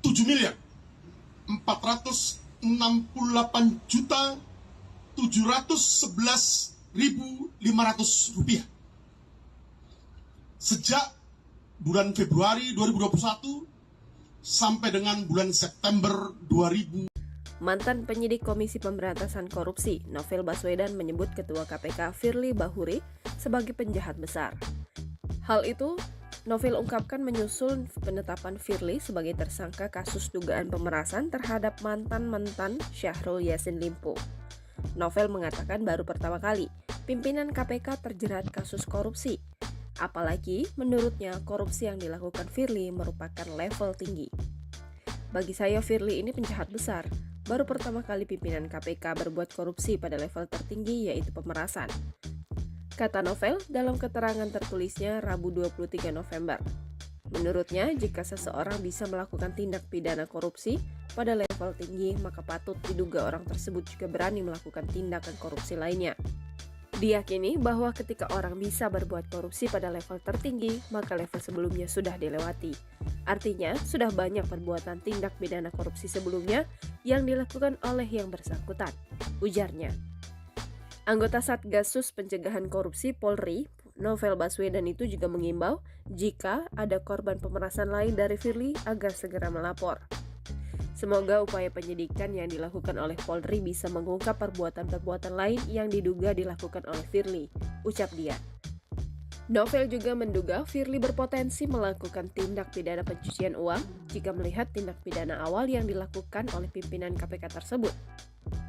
7.468.711.500 rupiah. Sejak bulan Februari 2021 sampai dengan bulan September 2000. Mantan penyidik Komisi Pemberantasan Korupsi, Novel Baswedan menyebut Ketua KPK Firly Bahuri sebagai penjahat besar. Hal itu Novel ungkapkan menyusul penetapan Firly sebagai tersangka kasus dugaan pemerasan terhadap mantan Syahrul Yassin Limpo. Novel mengatakan baru pertama kali pimpinan KPK terjerat kasus korupsi. Apalagi menurutnya korupsi yang dilakukan Firly merupakan level tinggi. Bagi saya Firly ini penjahat besar. Baru pertama kali pimpinan KPK berbuat korupsi pada level tertinggi yaitu pemerasan. Kata Novel dalam keterangan tertulisnya Rabu 23 November. Menurutnya, jika seseorang bisa melakukan tindak pidana korupsi pada level tinggi, maka patut diduga orang tersebut juga berani melakukan tindakan korupsi lainnya. Diyakini bahwa ketika orang bisa berbuat korupsi pada level tertinggi, maka level sebelumnya sudah dilewati. Artinya, sudah banyak perbuatan tindak pidana korupsi sebelumnya yang dilakukan oleh yang bersangkutan, ujarnya. Anggota Satgasus Pencegahan Korupsi Polri, Novel Baswedan itu juga mengimbau jika ada korban pemerasan lain dari Firly agar segera melapor. Semoga upaya penyidikan yang dilakukan oleh Polri bisa mengungkap perbuatan-perbuatan lain yang diduga dilakukan oleh Firly, ucap dia. Novel juga menduga Firly berpotensi melakukan tindak pidana pencucian uang jika melihat tindak pidana awal yang dilakukan oleh pimpinan KPK tersebut.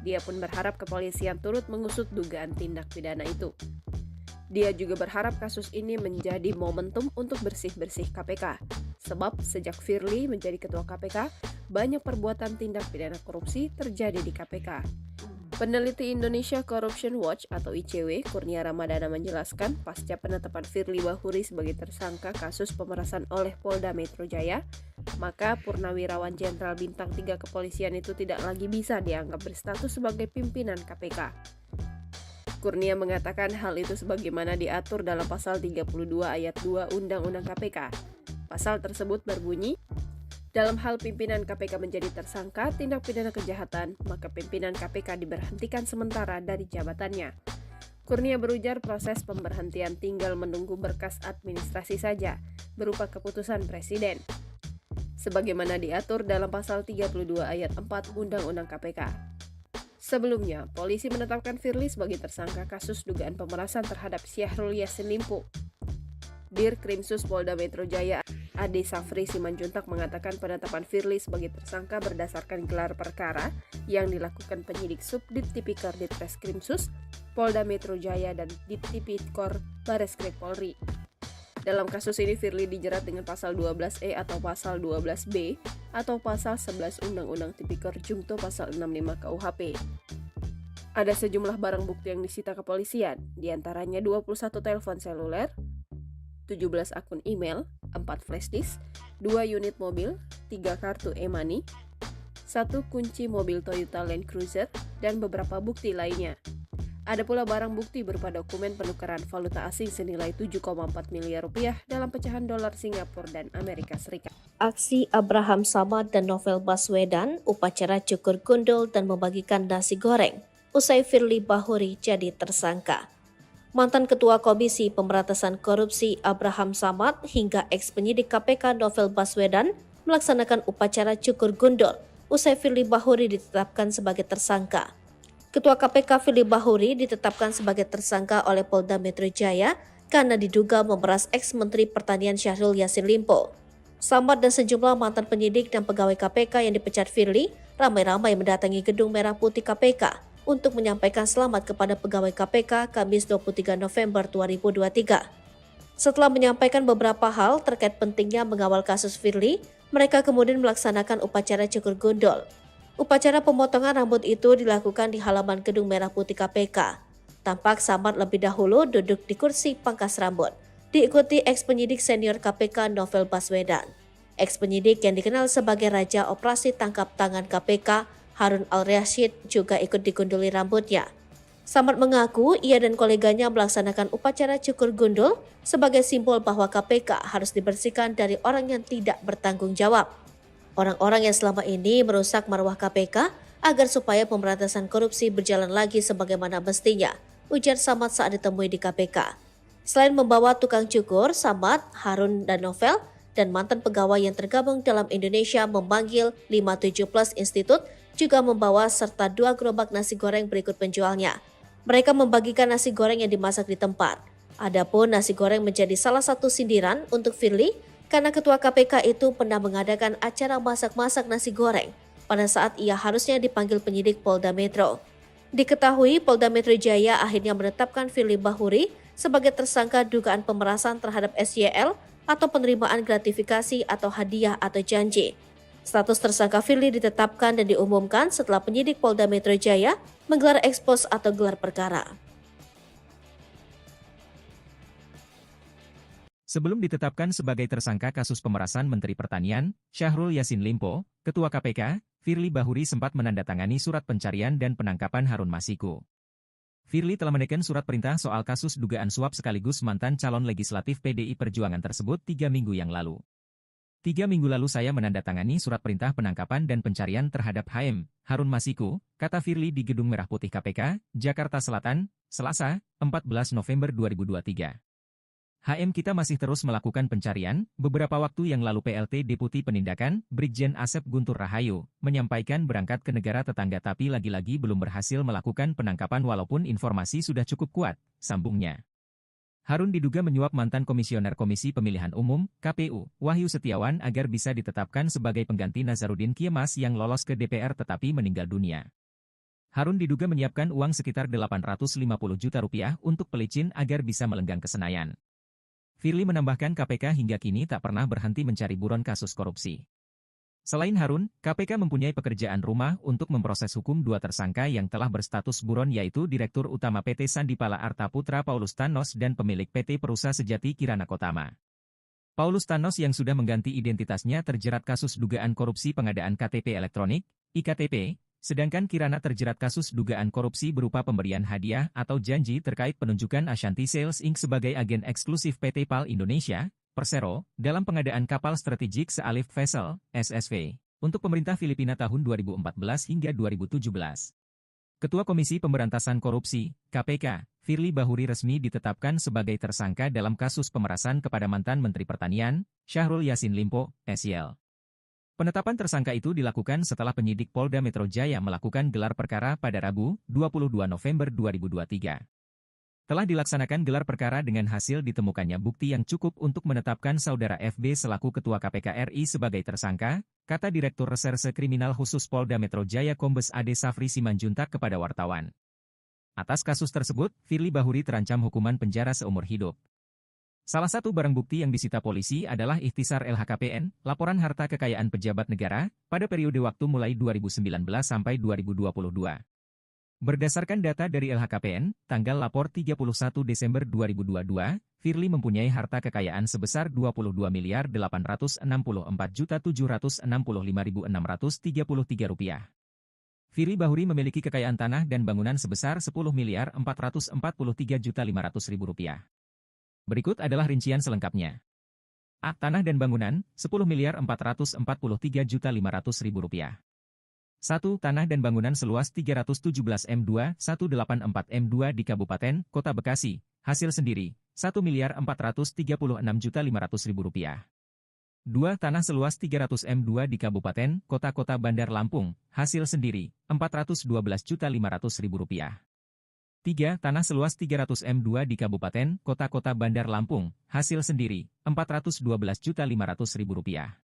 Dia pun berharap kepolisian turut mengusut dugaan tindak pidana itu. Dia juga berharap kasus ini menjadi momentum untuk bersih-bersih KPK. Sebab sejak Firly menjadi ketua KPK, banyak perbuatan tindak pidana korupsi terjadi di KPK. Peneliti Indonesia Corruption Watch atau ICW, Kurnia Ramadana menjelaskan pasca penetapan Firly Bahuri sebagai tersangka kasus pemerasan oleh Polda Metro Jaya, maka Purnawirawan Jenderal Bintang 3 Kepolisian itu tidak lagi bisa dianggap berstatus sebagai pimpinan KPK. Kurnia mengatakan hal itu sebagaimana diatur dalam pasal 32 ayat 2 Undang-Undang KPK. Pasal tersebut berbunyi, dalam hal pimpinan KPK menjadi tersangka tindak pidana kejahatan, maka pimpinan KPK diberhentikan sementara dari jabatannya. Kurnia berujar proses pemberhentian tinggal menunggu berkas administrasi saja, berupa keputusan Presiden. Sebagaimana diatur dalam pasal 32 ayat 4 Undang-Undang KPK. Sebelumnya, polisi menetapkan Firly sebagai tersangka kasus dugaan pemerasan terhadap Syahrul Yassin Limpo. Dir Krimsus Polda Metro Jaya Ade Safri Simanjuntak mengatakan penetapan Firly sebagai tersangka berdasarkan gelar perkara yang dilakukan penyidik Subdit Tipikor Ditreskrimsus Polda Metro Jaya dan Dittipikor Bareskrim Polri. Dalam kasus ini Firly dijerat dengan pasal 12E atau pasal 12B atau pasal 11 Undang-Undang Tipikor Jungto pasal 65 KUHP. Ada sejumlah barang bukti yang disita kepolisian, diantaranya 21 telepon seluler, 17 akun email, 4 flash disk, 2 unit mobil, 3 kartu e-money, 1 kunci mobil Toyota Land Cruiser, dan beberapa bukti lainnya. Ada pula barang bukti berupa dokumen penukaran valuta asing senilai 7,4 miliar rupiah dalam pecahan dolar Singapura dan Amerika Serikat. Aksi Abraham Samad dan Novel Baswedan, upacara cukur gundul dan membagikan nasi goreng, usai Firly Bahuri jadi tersangka. Mantan Ketua Komisi Pemberantasan Korupsi Abraham Samad hingga ex-penyidik KPK Novel Baswedan melaksanakan upacara cukur gundul usai Firly Bahuri ditetapkan sebagai tersangka. Ketua KPK Firly Bahuri ditetapkan sebagai tersangka oleh Polda Metro Jaya karena diduga memeras ex-Menteri Pertanian Syahrul Yassin Limpo. Samad dan sejumlah mantan penyidik dan pegawai KPK yang dipecat Firly ramai-ramai mendatangi Gedung Merah Putih KPK untuk menyampaikan selamat kepada pegawai KPK Kamis 23 November 2023. Setelah menyampaikan beberapa hal terkait pentingnya mengawal kasus Firly, mereka kemudian melaksanakan upacara cukur gundul. Upacara pemotongan rambut itu dilakukan di halaman Gedung Merah Putih KPK. Tampak Samad lebih dahulu duduk di kursi pangkas rambut, diikuti ex-penyidik senior KPK Novel Baswedan. Ex-penyidik yang dikenal sebagai Raja Operasi Tangkap Tangan KPK, Harun Al-Rashid juga ikut digunduli rambutnya. Samad mengaku ia dan koleganya melaksanakan upacara cukur gundul sebagai simbol bahwa KPK harus dibersihkan dari orang yang tidak bertanggung jawab. Orang-orang yang selama ini merusak marwah KPK agar supaya pemberantasan korupsi berjalan lagi sebagaimana mestinya, ujar Samad saat ditemui di KPK. Selain membawa tukang cukur, Samad, Harun, dan Novel dan mantan pegawai yang tergabung dalam Indonesia memanggil 57 Plus Institute juga membawa serta 2 gerobak nasi goreng berikut penjualnya. Mereka membagikan nasi goreng yang dimasak di tempat. Adapun nasi goreng menjadi salah satu sindiran untuk Firly karena Ketua KPK itu pernah mengadakan acara masak-masak nasi goreng pada saat ia harusnya dipanggil penyidik Polda Metro. Diketahui Polda Metro Jaya akhirnya menetapkan Firly Bahuri sebagai tersangka dugaan pemerasan terhadap SYL atau penerimaan gratifikasi atau hadiah atau janji. Status tersangka Firly ditetapkan dan diumumkan setelah penyidik Polda Metro Jaya menggelar ekspos atau gelar perkara. Sebelum ditetapkan sebagai tersangka kasus pemerasan Menteri Pertanian, Syahrul Yassin Limpo, Ketua KPK, Firly Bahuri sempat menandatangani surat pencarian dan penangkapan Harun Masiku. Firly telah menekan surat perintah soal kasus dugaan suap sekaligus mantan calon legislatif PDI Perjuangan tersebut 3 minggu yang lalu. 3 minggu lalu saya menandatangani surat perintah penangkapan dan pencarian terhadap HM, Harun Masiku, kata Firly di Gedung Merah Putih KPK, Jakarta Selatan, Selasa, 14 November 2023. HM kita masih terus melakukan pencarian, beberapa waktu yang lalu PLT Deputi Penindakan, Brigjen Asep Guntur Rahayu, menyampaikan berangkat ke negara tetangga tapi lagi-lagi belum berhasil melakukan penangkapan walaupun informasi sudah cukup kuat, sambungnya. Harun diduga menyuap mantan Komisioner Komisi Pemilihan Umum, KPU, Wahyu Setiawan agar bisa ditetapkan sebagai pengganti Nazarudin Kiemas yang lolos ke DPR tetapi meninggal dunia. Harun diduga menyiapkan uang sekitar 850 juta rupiah untuk pelicin agar bisa melenggang ke Senayan. Firly menambahkan KPK hingga kini tak pernah berhenti mencari buron kasus korupsi. Selain Harun, KPK mempunyai pekerjaan rumah untuk memproses hukum 2 tersangka yang telah berstatus buron yaitu Direktur Utama PT Sandipala Arta Putra Paulus Thanos dan pemilik PT Perusa Sejati Kirana Kotama. Paulus Thanos yang sudah mengganti identitasnya terjerat kasus dugaan korupsi pengadaan KTP elektronik, IKTP, sedangkan Kirana terjerat kasus dugaan korupsi berupa pemberian hadiah atau janji terkait penunjukan Ashanti Sales Inc. sebagai agen eksklusif PT PAL Indonesia, Persero, dalam pengadaan kapal strategik Sealif Vessel, SSV, untuk pemerintah Filipina tahun 2014 hingga 2017. Ketua Komisi Pemberantasan Korupsi, KPK, Firly Bahuri resmi ditetapkan sebagai tersangka dalam kasus pemerasan kepada mantan Menteri Pertanian, Syahrul Yassin Limpo, SYL. Penetapan tersangka itu dilakukan setelah penyidik Polda Metro Jaya melakukan gelar perkara pada Rabu, 22 November 2023. Telah dilaksanakan gelar perkara dengan hasil ditemukannya bukti yang cukup untuk menetapkan saudara FB selaku Ketua KPK RI sebagai tersangka, kata Direktur Reserse Kriminal Khusus Polda Metro Jaya Kombes Ade Safri Simanjuntak kepada wartawan. Atas kasus tersebut, Firly Bahuri terancam hukuman penjara seumur hidup. Salah satu barang bukti yang disita polisi adalah ikhtisar LHKPN, laporan harta kekayaan pejabat negara, pada periode waktu mulai 2019 sampai 2022. Berdasarkan data dari LHKPN, tanggal lapor 31 Desember 2022, Firly mempunyai harta kekayaan sebesar Rp22.864.765.633. Firly Bahuri memiliki kekayaan tanah dan bangunan sebesar Rp10.443.500.000. Berikut adalah rincian selengkapnya. A. Tanah dan bangunan, Rp10.443.500.000. 1. Tanah dan bangunan seluas 317 M2, 184 M2 di Kabupaten, Kota Bekasi, hasil sendiri, Rp1.436.500.000. 2. Tanah seluas 300 M2 di Kabupaten, Kota Bandar Lampung, hasil sendiri, Rp412.500.000. 3. Tanah seluas 300 M2 di Kabupaten, Kota Bandar Lampung, hasil sendiri, Rp412.500.000.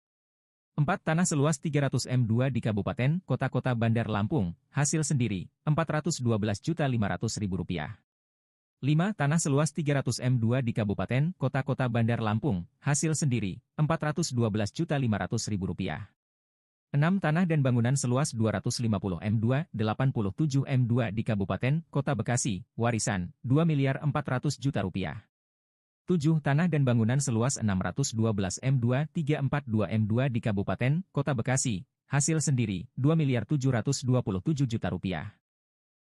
4. Tanah seluas 300 M2 di Kabupaten, Kota Bandar Lampung, hasil sendiri, Rp412.500.000. 5. Tanah seluas 300 M2 di Kabupaten, Kota Bandar Lampung, hasil sendiri, Rp412.500.000. 6. Tanah dan bangunan seluas 250 M2, 87 M2 di Kabupaten, Kota Bekasi, warisan, Rp2.400.000.000. 7. Tanah dan bangunan seluas 612 M2, 342 M2 di Kabupaten, Kota Bekasi, hasil sendiri, Rp2.727.000.000.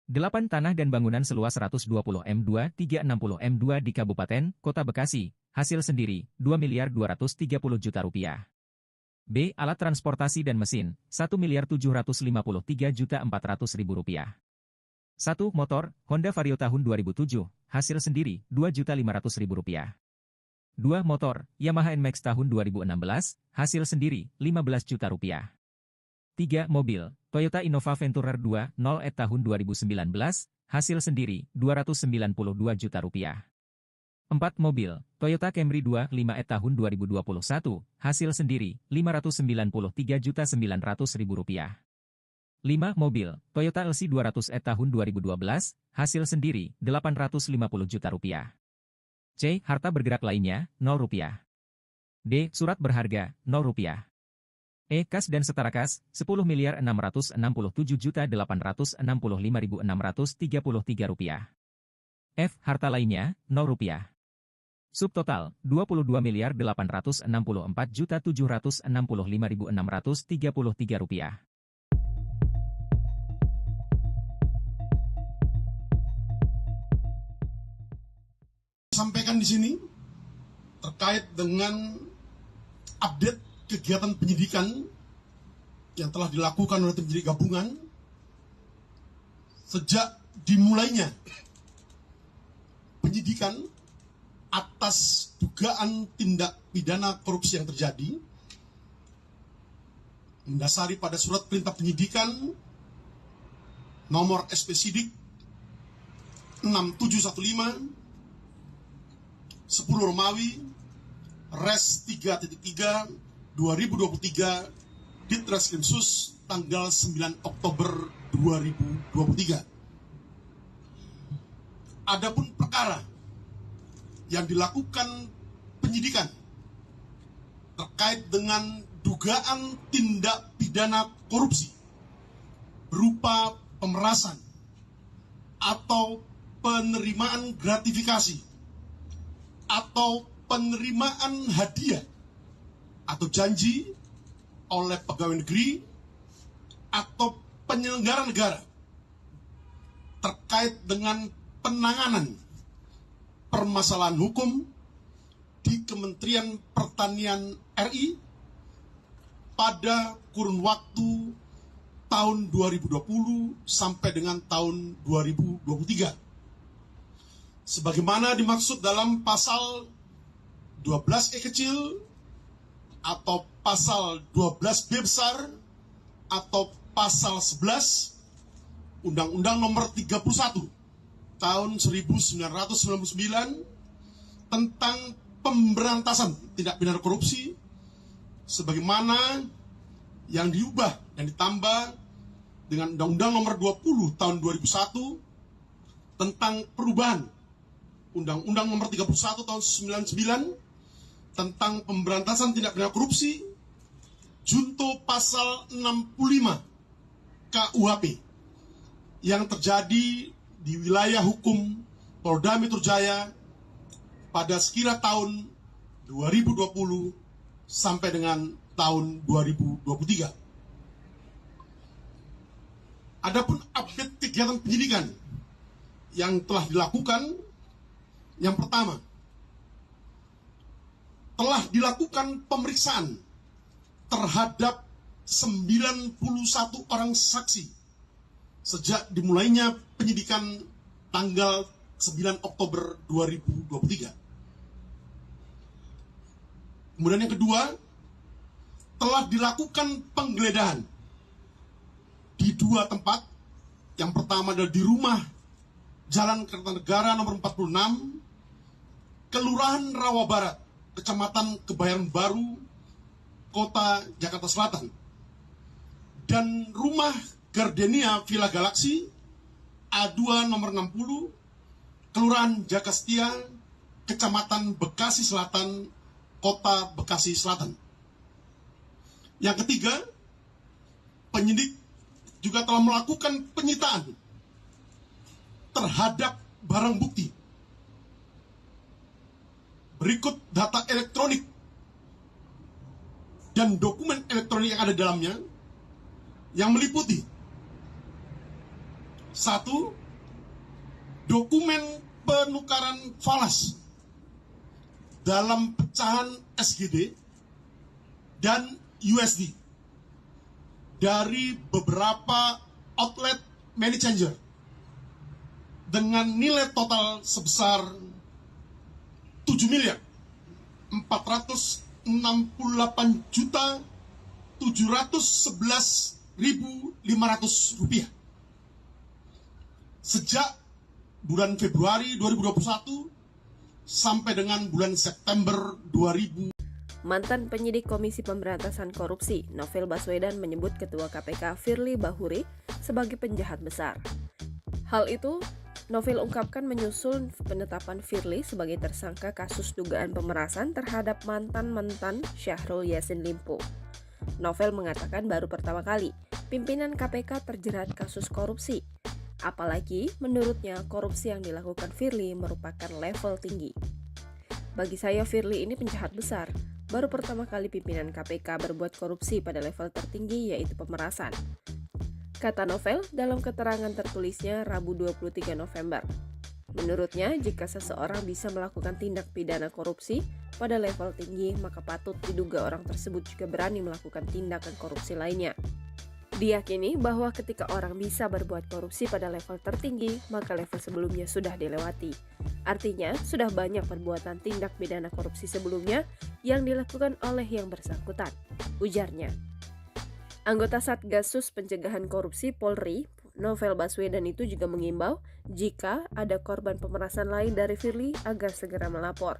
8. Tanah dan bangunan seluas 120 M2, 360 M2 di Kabupaten, Kota Bekasi, hasil sendiri, Rp2.230.000.000. B. Alat transportasi dan mesin, Rp1.753.400.000. 1. Motor, Honda Vario tahun 2007, hasil sendiri, Rp2.500.000. 2 motor, Yamaha NMAX tahun 2016, hasil sendiri, 15 juta rupiah. 3 mobil, Toyota Innova Venturer 2.0 tahun 2019, hasil sendiri, 292 juta rupiah. 4 mobil, Toyota Camry 2.5 tahun 2021, hasil sendiri, 593.900.000 rupiah. 5 mobil, Toyota LC 200 tahun 2012, hasil sendiri, 850 juta rupiah. C. Harta bergerak lainnya, 0 rupiah. D. Surat berharga, 0 rupiah. E. Kas dan setara kas, 10.667.865.633 rupiah. F. Harta lainnya, 0 rupiah. Subtotal, 22.864.765.633 rupiah. Sampaikan di sini terkait dengan update kegiatan penyidikan yang telah dilakukan oleh tim penyidik gabungan sejak dimulainya penyidikan atas dugaan tindak pidana korupsi yang terjadi mendasari pada surat perintah penyidikan nomor SP Sidik 6715 10 Romawi Res 3.3 2023 Ditreskrimsus tanggal 9 Oktober 2023. Adapun perkara yang dilakukan penyidikan terkait dengan dugaan tindak pidana korupsi berupa pemerasan atau penerimaan gratifikasi atau penerimaan hadiah atau janji oleh pegawai negeri atau penyelenggara negara terkait dengan penanganan permasalahan hukum di Kementerian Pertanian RI pada kurun waktu tahun 2020 sampai dengan tahun 2023. Sebagaimana dimaksud dalam pasal 12E kecil atau pasal 12B besar atau pasal 11 Undang-Undang Nomor 31 tahun 1999 tentang pemberantasan tindak pidana korupsi sebagaimana yang diubah dan ditambah dengan Undang-Undang Nomor 20 tahun 2001 tentang perubahan Undang-Undang Nomor 31 tahun 99 tentang pemberantasan tindak pidana korupsi junto pasal 65 KUHP yang terjadi di wilayah hukum Polda Metro Jaya pada sekira tahun 2020 sampai dengan tahun 2023. Adapun update kegiatan penyidikan yang telah dilakukan, yang pertama, telah dilakukan pemeriksaan terhadap 91 orang saksi sejak dimulainya penyidikan tanggal 9 Oktober 2023. Kemudian yang kedua, telah dilakukan penggeledahan di 2 tempat. Yang pertama adalah di rumah Jalan Kertanegara nomor 46, Kelurahan Rawa Barat, Kecamatan Kebayoran Baru, Kota Jakarta Selatan. Dan rumah Gardenia Villa Galaxy, A2 nomor 60, Kelurahan Jakastia, Kecamatan Bekasi Selatan, Kota Bekasi Selatan. Yang ketiga, penyidik juga telah melakukan penyitaan terhadap barang bukti. Berikut data elektronik dan dokumen elektronik yang ada di dalamnya yang meliputi: 1. Dokumen penukaran falas dalam pecahan SGD dan USD dari beberapa outlet money changer dengan nilai total sebesar 7 miliar Rp468.711.500 sejak bulan Februari 2021 sampai dengan bulan September 2000. Mantan penyidik Komisi Pemberantasan Korupsi, Novel Baswedan menyebut Ketua KPK Firly Bahuri sebagai penjahat besar. Hal itu Novel ungkapkan menyusul penetapan Firly sebagai tersangka kasus dugaan pemerasan terhadap mantan Syahrul Yassin Limpo. Novel mengatakan baru pertama kali pimpinan KPK terjerat kasus korupsi. Apalagi menurutnya korupsi yang dilakukan Firly merupakan level tinggi. Bagi saya Firly ini penjahat besar. Baru pertama kali pimpinan KPK berbuat korupsi pada level tertinggi yaitu pemerasan. Kata Novel dalam keterangan tertulisnya Rabu 23 November. Menurutnya, jika seseorang bisa melakukan tindak pidana korupsi pada level tinggi, maka patut diduga orang tersebut juga berani melakukan tindakan korupsi lainnya. Diyakini bahwa ketika orang bisa berbuat korupsi pada level tertinggi, maka level sebelumnya sudah dilewati. Artinya, sudah banyak perbuatan tindak pidana korupsi sebelumnya yang dilakukan oleh yang bersangkutan, ujarnya. Anggota Satgasus Pencegahan Korupsi Polri, Novel Baswedan itu juga mengimbau jika ada korban pemerasan lain dari Firly agar segera melapor.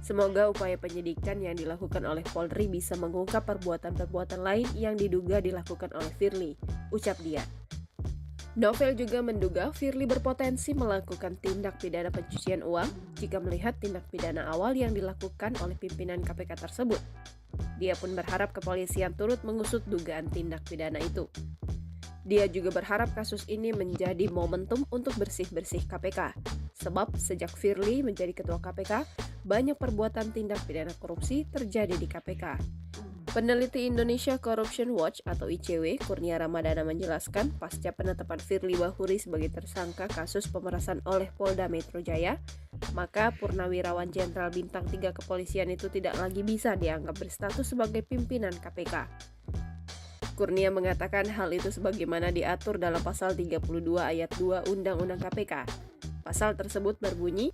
Semoga upaya penyidikan yang dilakukan oleh Polri bisa mengungkap perbuatan-perbuatan lain yang diduga dilakukan oleh Firly, ucap dia. Novel juga menduga Firly berpotensi melakukan tindak pidana pencucian uang jika melihat tindak pidana awal yang dilakukan oleh pimpinan KPK tersebut. Dia pun berharap kepolisian turut mengusut dugaan tindak pidana itu. Dia juga berharap kasus ini menjadi momentum untuk bersih-bersih KPK. Sebab sejak Firly menjadi ketua KPK, banyak perbuatan tindak pidana korupsi terjadi di KPK. Peneliti Indonesia Corruption Watch atau ICW, Kurnia Ramadana menjelaskan pasca penetapan Firly Bahuri sebagai tersangka kasus pemerasan oleh Polda Metro Jaya, maka Purnawirawan Jenderal Bintang 3 Kepolisian itu tidak lagi bisa dianggap berstatus sebagai pimpinan KPK. Kurnia mengatakan hal itu sebagaimana diatur dalam pasal 32 ayat 2 Undang-Undang KPK. Pasal tersebut berbunyi,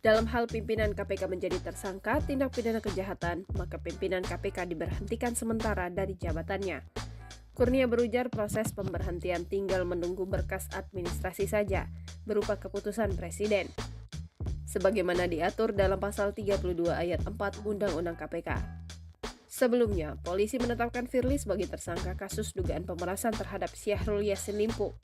dalam hal pimpinan KPK menjadi tersangka tindak pidana kejahatan, maka pimpinan KPK diberhentikan sementara dari jabatannya. Kurnia berujar proses pemberhentian tinggal menunggu berkas administrasi saja, berupa keputusan Presiden. Sebagaimana diatur dalam pasal 32 ayat 4 Undang-Undang KPK. Sebelumnya, polisi menetapkan Firly sebagai tersangka kasus dugaan pemerasan terhadap Syahrul Yassin Limpo.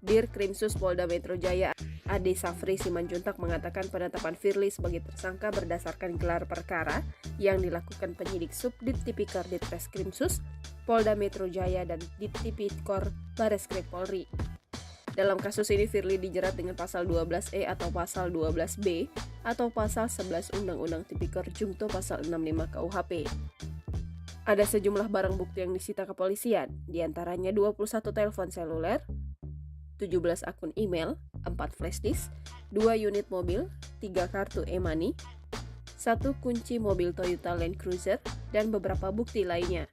Dir Krimsus Polda Metro Jaya Ade Safri Simanjuntak mengatakan penetapan Firly sebagai tersangka berdasarkan gelar perkara yang dilakukan penyidik Subdit Tipikor Ditreskrimsus Polda Metro Jaya dan Dittipikor Bareskrim Polri. Dalam kasus ini Firly dijerat dengan pasal 12E atau pasal 12B atau pasal 11 Undang-Undang Tipikor Jungto pasal 65 KUHP. Ada sejumlah barang bukti yang disita kepolisian, diantaranya 21 telepon seluler, 17 akun email, 4 flash disk, 2 unit mobil, 3 kartu e-money, 1 kunci mobil Toyota Land Cruiser, dan beberapa bukti lainnya.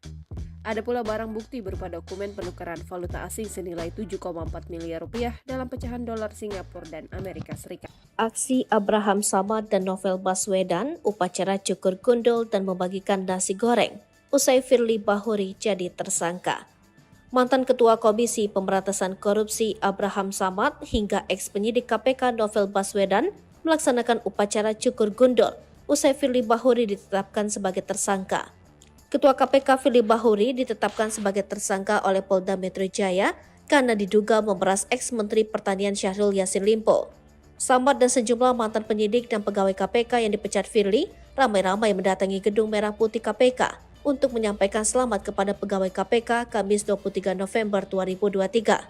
Ada pula barang bukti berupa dokumen penukaran valuta asing senilai 7,4 miliar rupiah dalam pecahan dolar Singapura dan Amerika Serikat. Aksi Abraham Samad dan Novel Baswedan, upacara cukur gundul dan membagikan nasi goreng, usai Firly Bahuri jadi tersangka. Mantan Ketua Komisi Pemberantasan Korupsi Abraham Samad hingga ex-penyidik KPK Novel Baswedan melaksanakan upacara cukur gundul usai Firly Bahuri ditetapkan sebagai tersangka. Ketua KPK Firly Bahuri ditetapkan sebagai tersangka oleh Polda Metro Jaya karena diduga memeras ex-Menteri Pertanian Syahrul Yassin Limpo. Samad dan sejumlah mantan penyidik dan pegawai KPK yang dipecat Firly ramai-ramai mendatangi Gedung Merah Putih KPK untuk menyampaikan selamat kepada pegawai KPK Kamis 23 November 2023.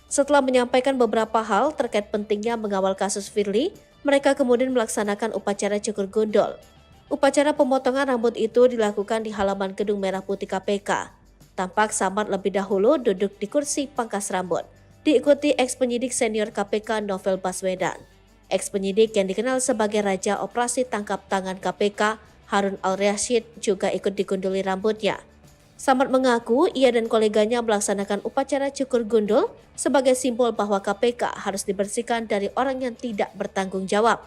Setelah menyampaikan beberapa hal terkait pentingnya mengawal kasus Firly, mereka kemudian melaksanakan upacara cukur gundul. Upacara pemotongan rambut itu dilakukan di halaman Gedung Merah Putih KPK. Tampak Samad lebih dahulu duduk di kursi pangkas rambut, diikuti ex-penyidik senior KPK Novel Baswedan. Ex-penyidik yang dikenal sebagai Raja Operasi Tangkap Tangan KPK, Harun Al-Rashid juga ikut digunduli rambutnya. Samad mengaku ia dan koleganya melaksanakan upacara cukur gundul sebagai simbol bahwa KPK harus dibersihkan dari orang yang tidak bertanggung jawab.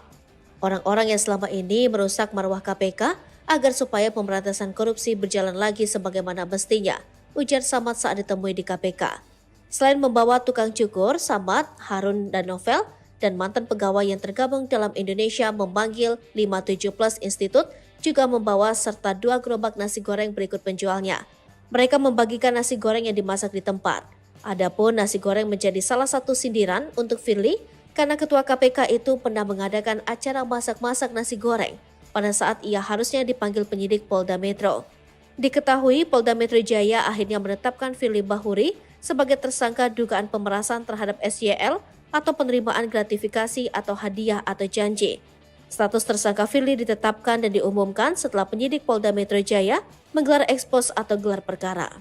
orang-orang yang selama ini merusak marwah KPK agar supaya pemberantasan korupsi berjalan lagi sebagaimana mestinya, ujar Samad saat ditemui di KPK. Selain membawa tukang cukur, Samad, Harun, dan Novel, dan mantan pegawai yang tergabung dalam Indonesia memanggil 57 Plus Institute juga membawa serta 2 gerobak nasi goreng berikut penjualnya. Mereka membagikan nasi goreng yang dimasak di tempat. Adapun nasi goreng menjadi salah satu sindiran untuk Firly karena ketua KPK itu pernah mengadakan acara masak-masak nasi goreng pada saat ia harusnya dipanggil penyidik Polda Metro. Diketahui Polda Metro Jaya akhirnya menetapkan Firly Bahuri sebagai tersangka dugaan pemerasan terhadap SYL atau penerimaan gratifikasi atau hadiah atau janji. Status tersangka Firly ditetapkan dan diumumkan setelah penyidik Polda Metro Jaya menggelar ekspos atau gelar perkara.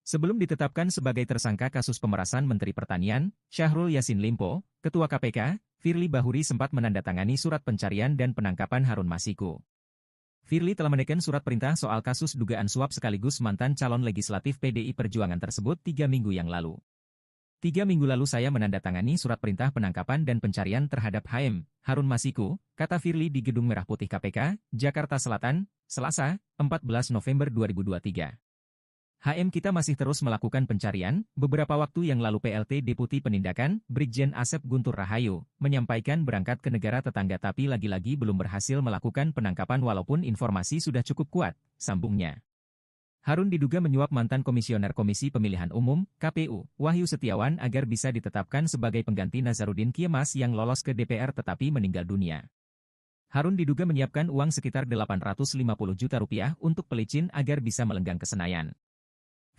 Sebelum ditetapkan sebagai tersangka kasus pemerasan Menteri Pertanian, Syahrul Yassin Limpo, Ketua KPK, Firly Bahuri sempat menandatangani surat pencarian dan penangkapan Harun Masiku. Firly telah menekan surat perintah soal kasus dugaan suap sekaligus mantan calon legislatif PDI Perjuangan tersebut 3 minggu yang lalu. 3 minggu lalu saya menandatangani surat perintah penangkapan dan pencarian terhadap HM, Harun Masiku, kata Firly di Gedung Merah Putih KPK, Jakarta Selatan, Selasa, 14 November 2023. HM kita masih terus melakukan pencarian, beberapa waktu yang lalu PLT Deputi Penindakan, Brigjen Asep Guntur Rahayu, menyampaikan berangkat ke negara tetangga tapi lagi-lagi belum berhasil melakukan penangkapan walaupun informasi sudah cukup kuat, sambungnya. Harun diduga menyuap mantan Komisioner Komisi Pemilihan Umum, KPU, Wahyu Setiawan agar bisa ditetapkan sebagai pengganti Nazarudin Kiemas yang lolos ke DPR tetapi meninggal dunia. Harun diduga menyiapkan uang sekitar 850 juta rupiah untuk pelicin agar bisa melenggang ke Senayan.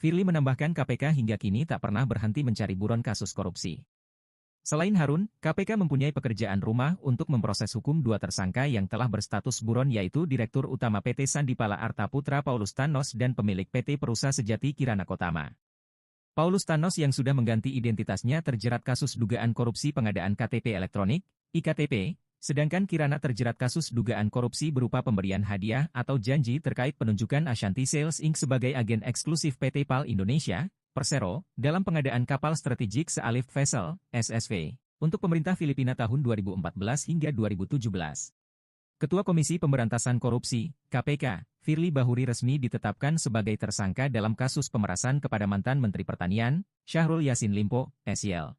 Firly menambahkan KPK hingga kini tak pernah berhenti mencari buron kasus korupsi. Selain Harun, KPK mempunyai pekerjaan rumah untuk memproses hukum 2 tersangka yang telah berstatus buron yaitu Direktur Utama PT Sandipala Arta Putra Paulus Thanos dan pemilik PT Perusa Sejati Kirana Kotama. Paulus Thanos yang sudah mengganti identitasnya terjerat kasus dugaan korupsi pengadaan KTP elektronik, IKTP, sedangkan Kirana terjerat kasus dugaan korupsi berupa pemberian hadiah atau janji terkait penunjukan Ashanti Sales Inc. sebagai agen eksklusif PT PAL Indonesia, Persero, dalam pengadaan kapal strategik Sealif Vessel, SSV, untuk pemerintah Filipina tahun 2014 hingga 2017. Ketua Komisi Pemberantasan Korupsi, KPK, Firly Bahuri resmi ditetapkan sebagai tersangka dalam kasus pemerasan kepada mantan Menteri Pertanian, Syahrul Yassin Limpo, SYL.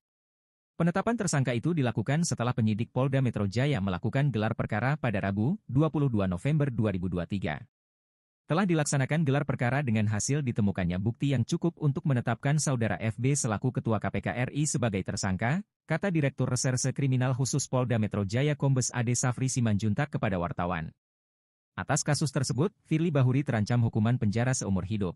Penetapan tersangka itu dilakukan setelah penyidik Polda Metro Jaya melakukan gelar perkara pada Rabu, 22 November 2023. Telah dilaksanakan gelar perkara dengan hasil ditemukannya bukti yang cukup untuk menetapkan saudara FB selaku Ketua KPK RI sebagai tersangka, kata Direktur Reserse Kriminal Khusus Polda Metro Jaya Kombes Ade Safri Simanjuntak kepada wartawan. Atas kasus tersebut, Firly Bahuri terancam hukuman penjara seumur hidup.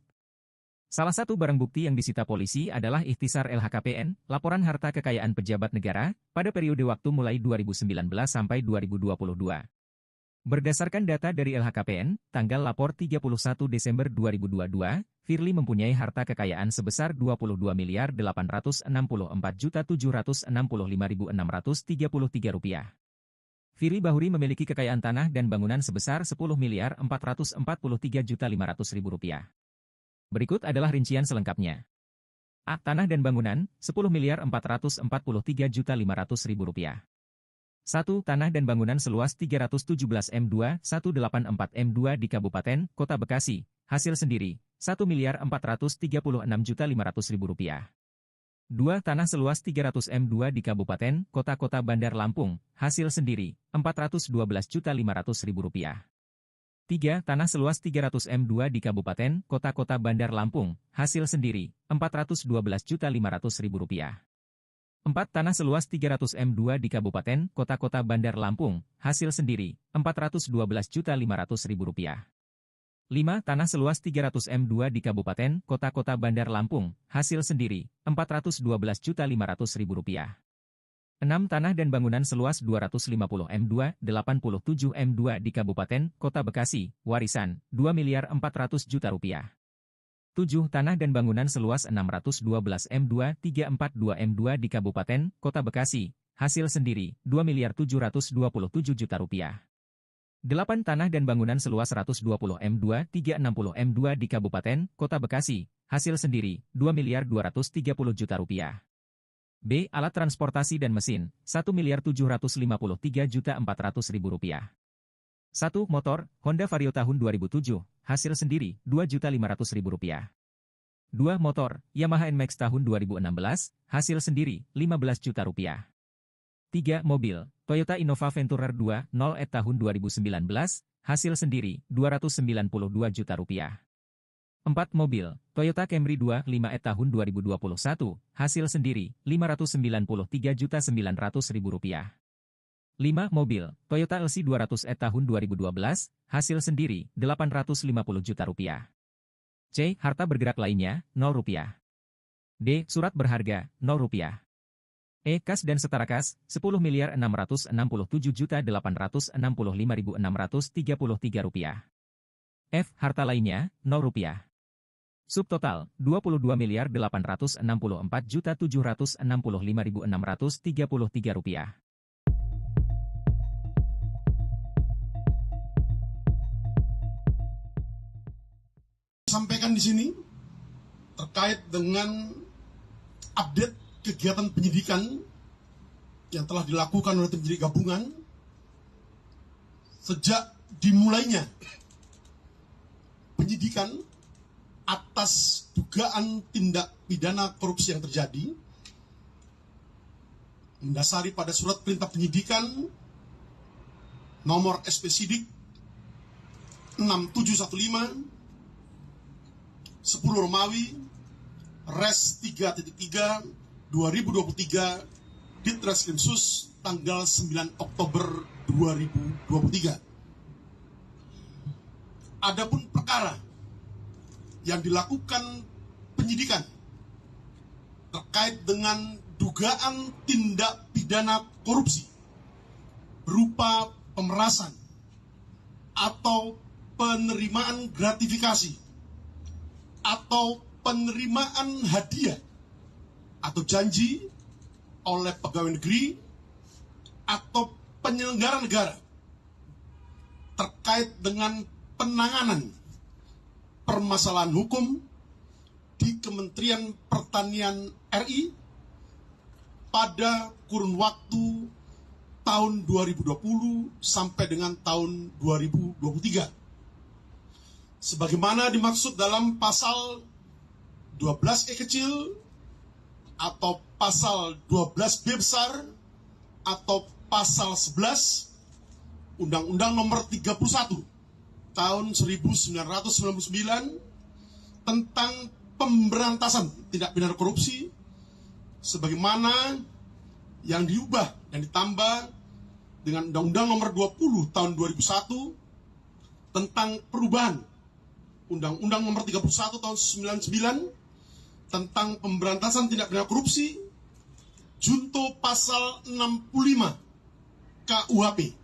Salah satu barang bukti yang disita polisi adalah ikhtisar LHKPN, laporan harta kekayaan pejabat negara, pada periode waktu mulai 2019 sampai 2022. Berdasarkan data dari LHKPN, tanggal lapor 31 Desember 2022, Firly mempunyai harta kekayaan sebesar Rp22.864.765.633. Firly Bahuri memiliki kekayaan tanah dan bangunan sebesar Rp10.443.500.000. Berikut adalah rincian selengkapnya. A. Tanah dan bangunan, Rp10.443.500.000. 1. Tanah dan bangunan seluas 317 M2, 184 M2 di Kabupaten, Kota Bekasi, hasil sendiri, Rp1.436.500.000. 2. Tanah seluas 300 M2 di Kabupaten, Kota Bandar Lampung, hasil sendiri, Rp412.500.000. 3. Tanah seluas 300 M2 di Kabupaten, Kota Bandar Lampung, hasil sendiri, Rp412.500.000. 4. Tanah seluas 300 M2 di Kabupaten, Kota Bandar Lampung, hasil sendiri, Rp412.500.000. 5. Tanah seluas 300 M2 di Kabupaten, Kota Bandar Lampung, hasil sendiri, Rp412.500.000. 6. Tanah dan bangunan seluas 250 M2, 87 M2 di Kabupaten, Kota Bekasi, warisan, Rp2.400.000.000. 7. Tanah dan bangunan seluas 612 M2, 342 M2 di Kabupaten, Kota Bekasi, hasil sendiri, Rp2.727.000.000. 8. Tanah dan bangunan seluas 120 M2, 360 M2 di Kabupaten, Kota Bekasi, hasil sendiri, Rp2.230.000.000. B. Alat transportasi dan mesin, Rp1.753.400.000. 1. Motor, Honda Vario tahun 2007, hasil sendiri, Rp2.500.000. 2. Motor, Yamaha NMAX tahun 2016, hasil sendiri, Rp15 juta. 3. Mobil, Toyota Innova Venturer 2.0 tahun 2019, hasil sendiri, Rp292 juta. 4. Mobil, Toyota Camry 25 tahun 2021, hasil sendiri, Rp593.900.000. 5. Mobil, Toyota LC 200 tahun 2012, hasil sendiri, Rp850 juta. C. Harta bergerak lainnya, Rp0. D. Surat berharga, Rp0. E. Kas dan setara kas, Rp10.667.865.633. F. Harta lainnya, Rp0. Subtotal, Rp22.864.765.633. Sampaikan di sini terkait dengan update kegiatan penyidikan yang telah dilakukan oleh tim penyidik gabungan sejak dimulainya penyidikan atas dugaan tindak pidana korupsi yang terjadi mendasari pada surat perintah penyidikan nomor SP Sidik 6715 10 Romawi Res 3.3 2023 Ditreskrimsus tanggal 9 Oktober 2023. Adapun perkara yang dilakukan penyidikan terkait dengan dugaan tindak pidana korupsi berupa pemerasan atau penerimaan gratifikasi atau penerimaan hadiah atau janji oleh pegawai negeri atau penyelenggara negara terkait dengan penanganan permasalahan hukum di Kementerian Pertanian RI pada kurun waktu tahun 2020 sampai dengan tahun 2023. Sebagaimana dimaksud dalam pasal 12E kecil atau pasal 12B besar atau pasal 11 Undang-Undang Nomor 31 tahun 1999 tentang pemberantasan tindak pidana korupsi sebagaimana yang diubah dan ditambah dengan Undang-Undang Nomor 20 tahun 2001 tentang perubahan Undang-Undang Nomor 31 tahun 1999 tentang pemberantasan tindak pidana korupsi junto pasal 65 KUHP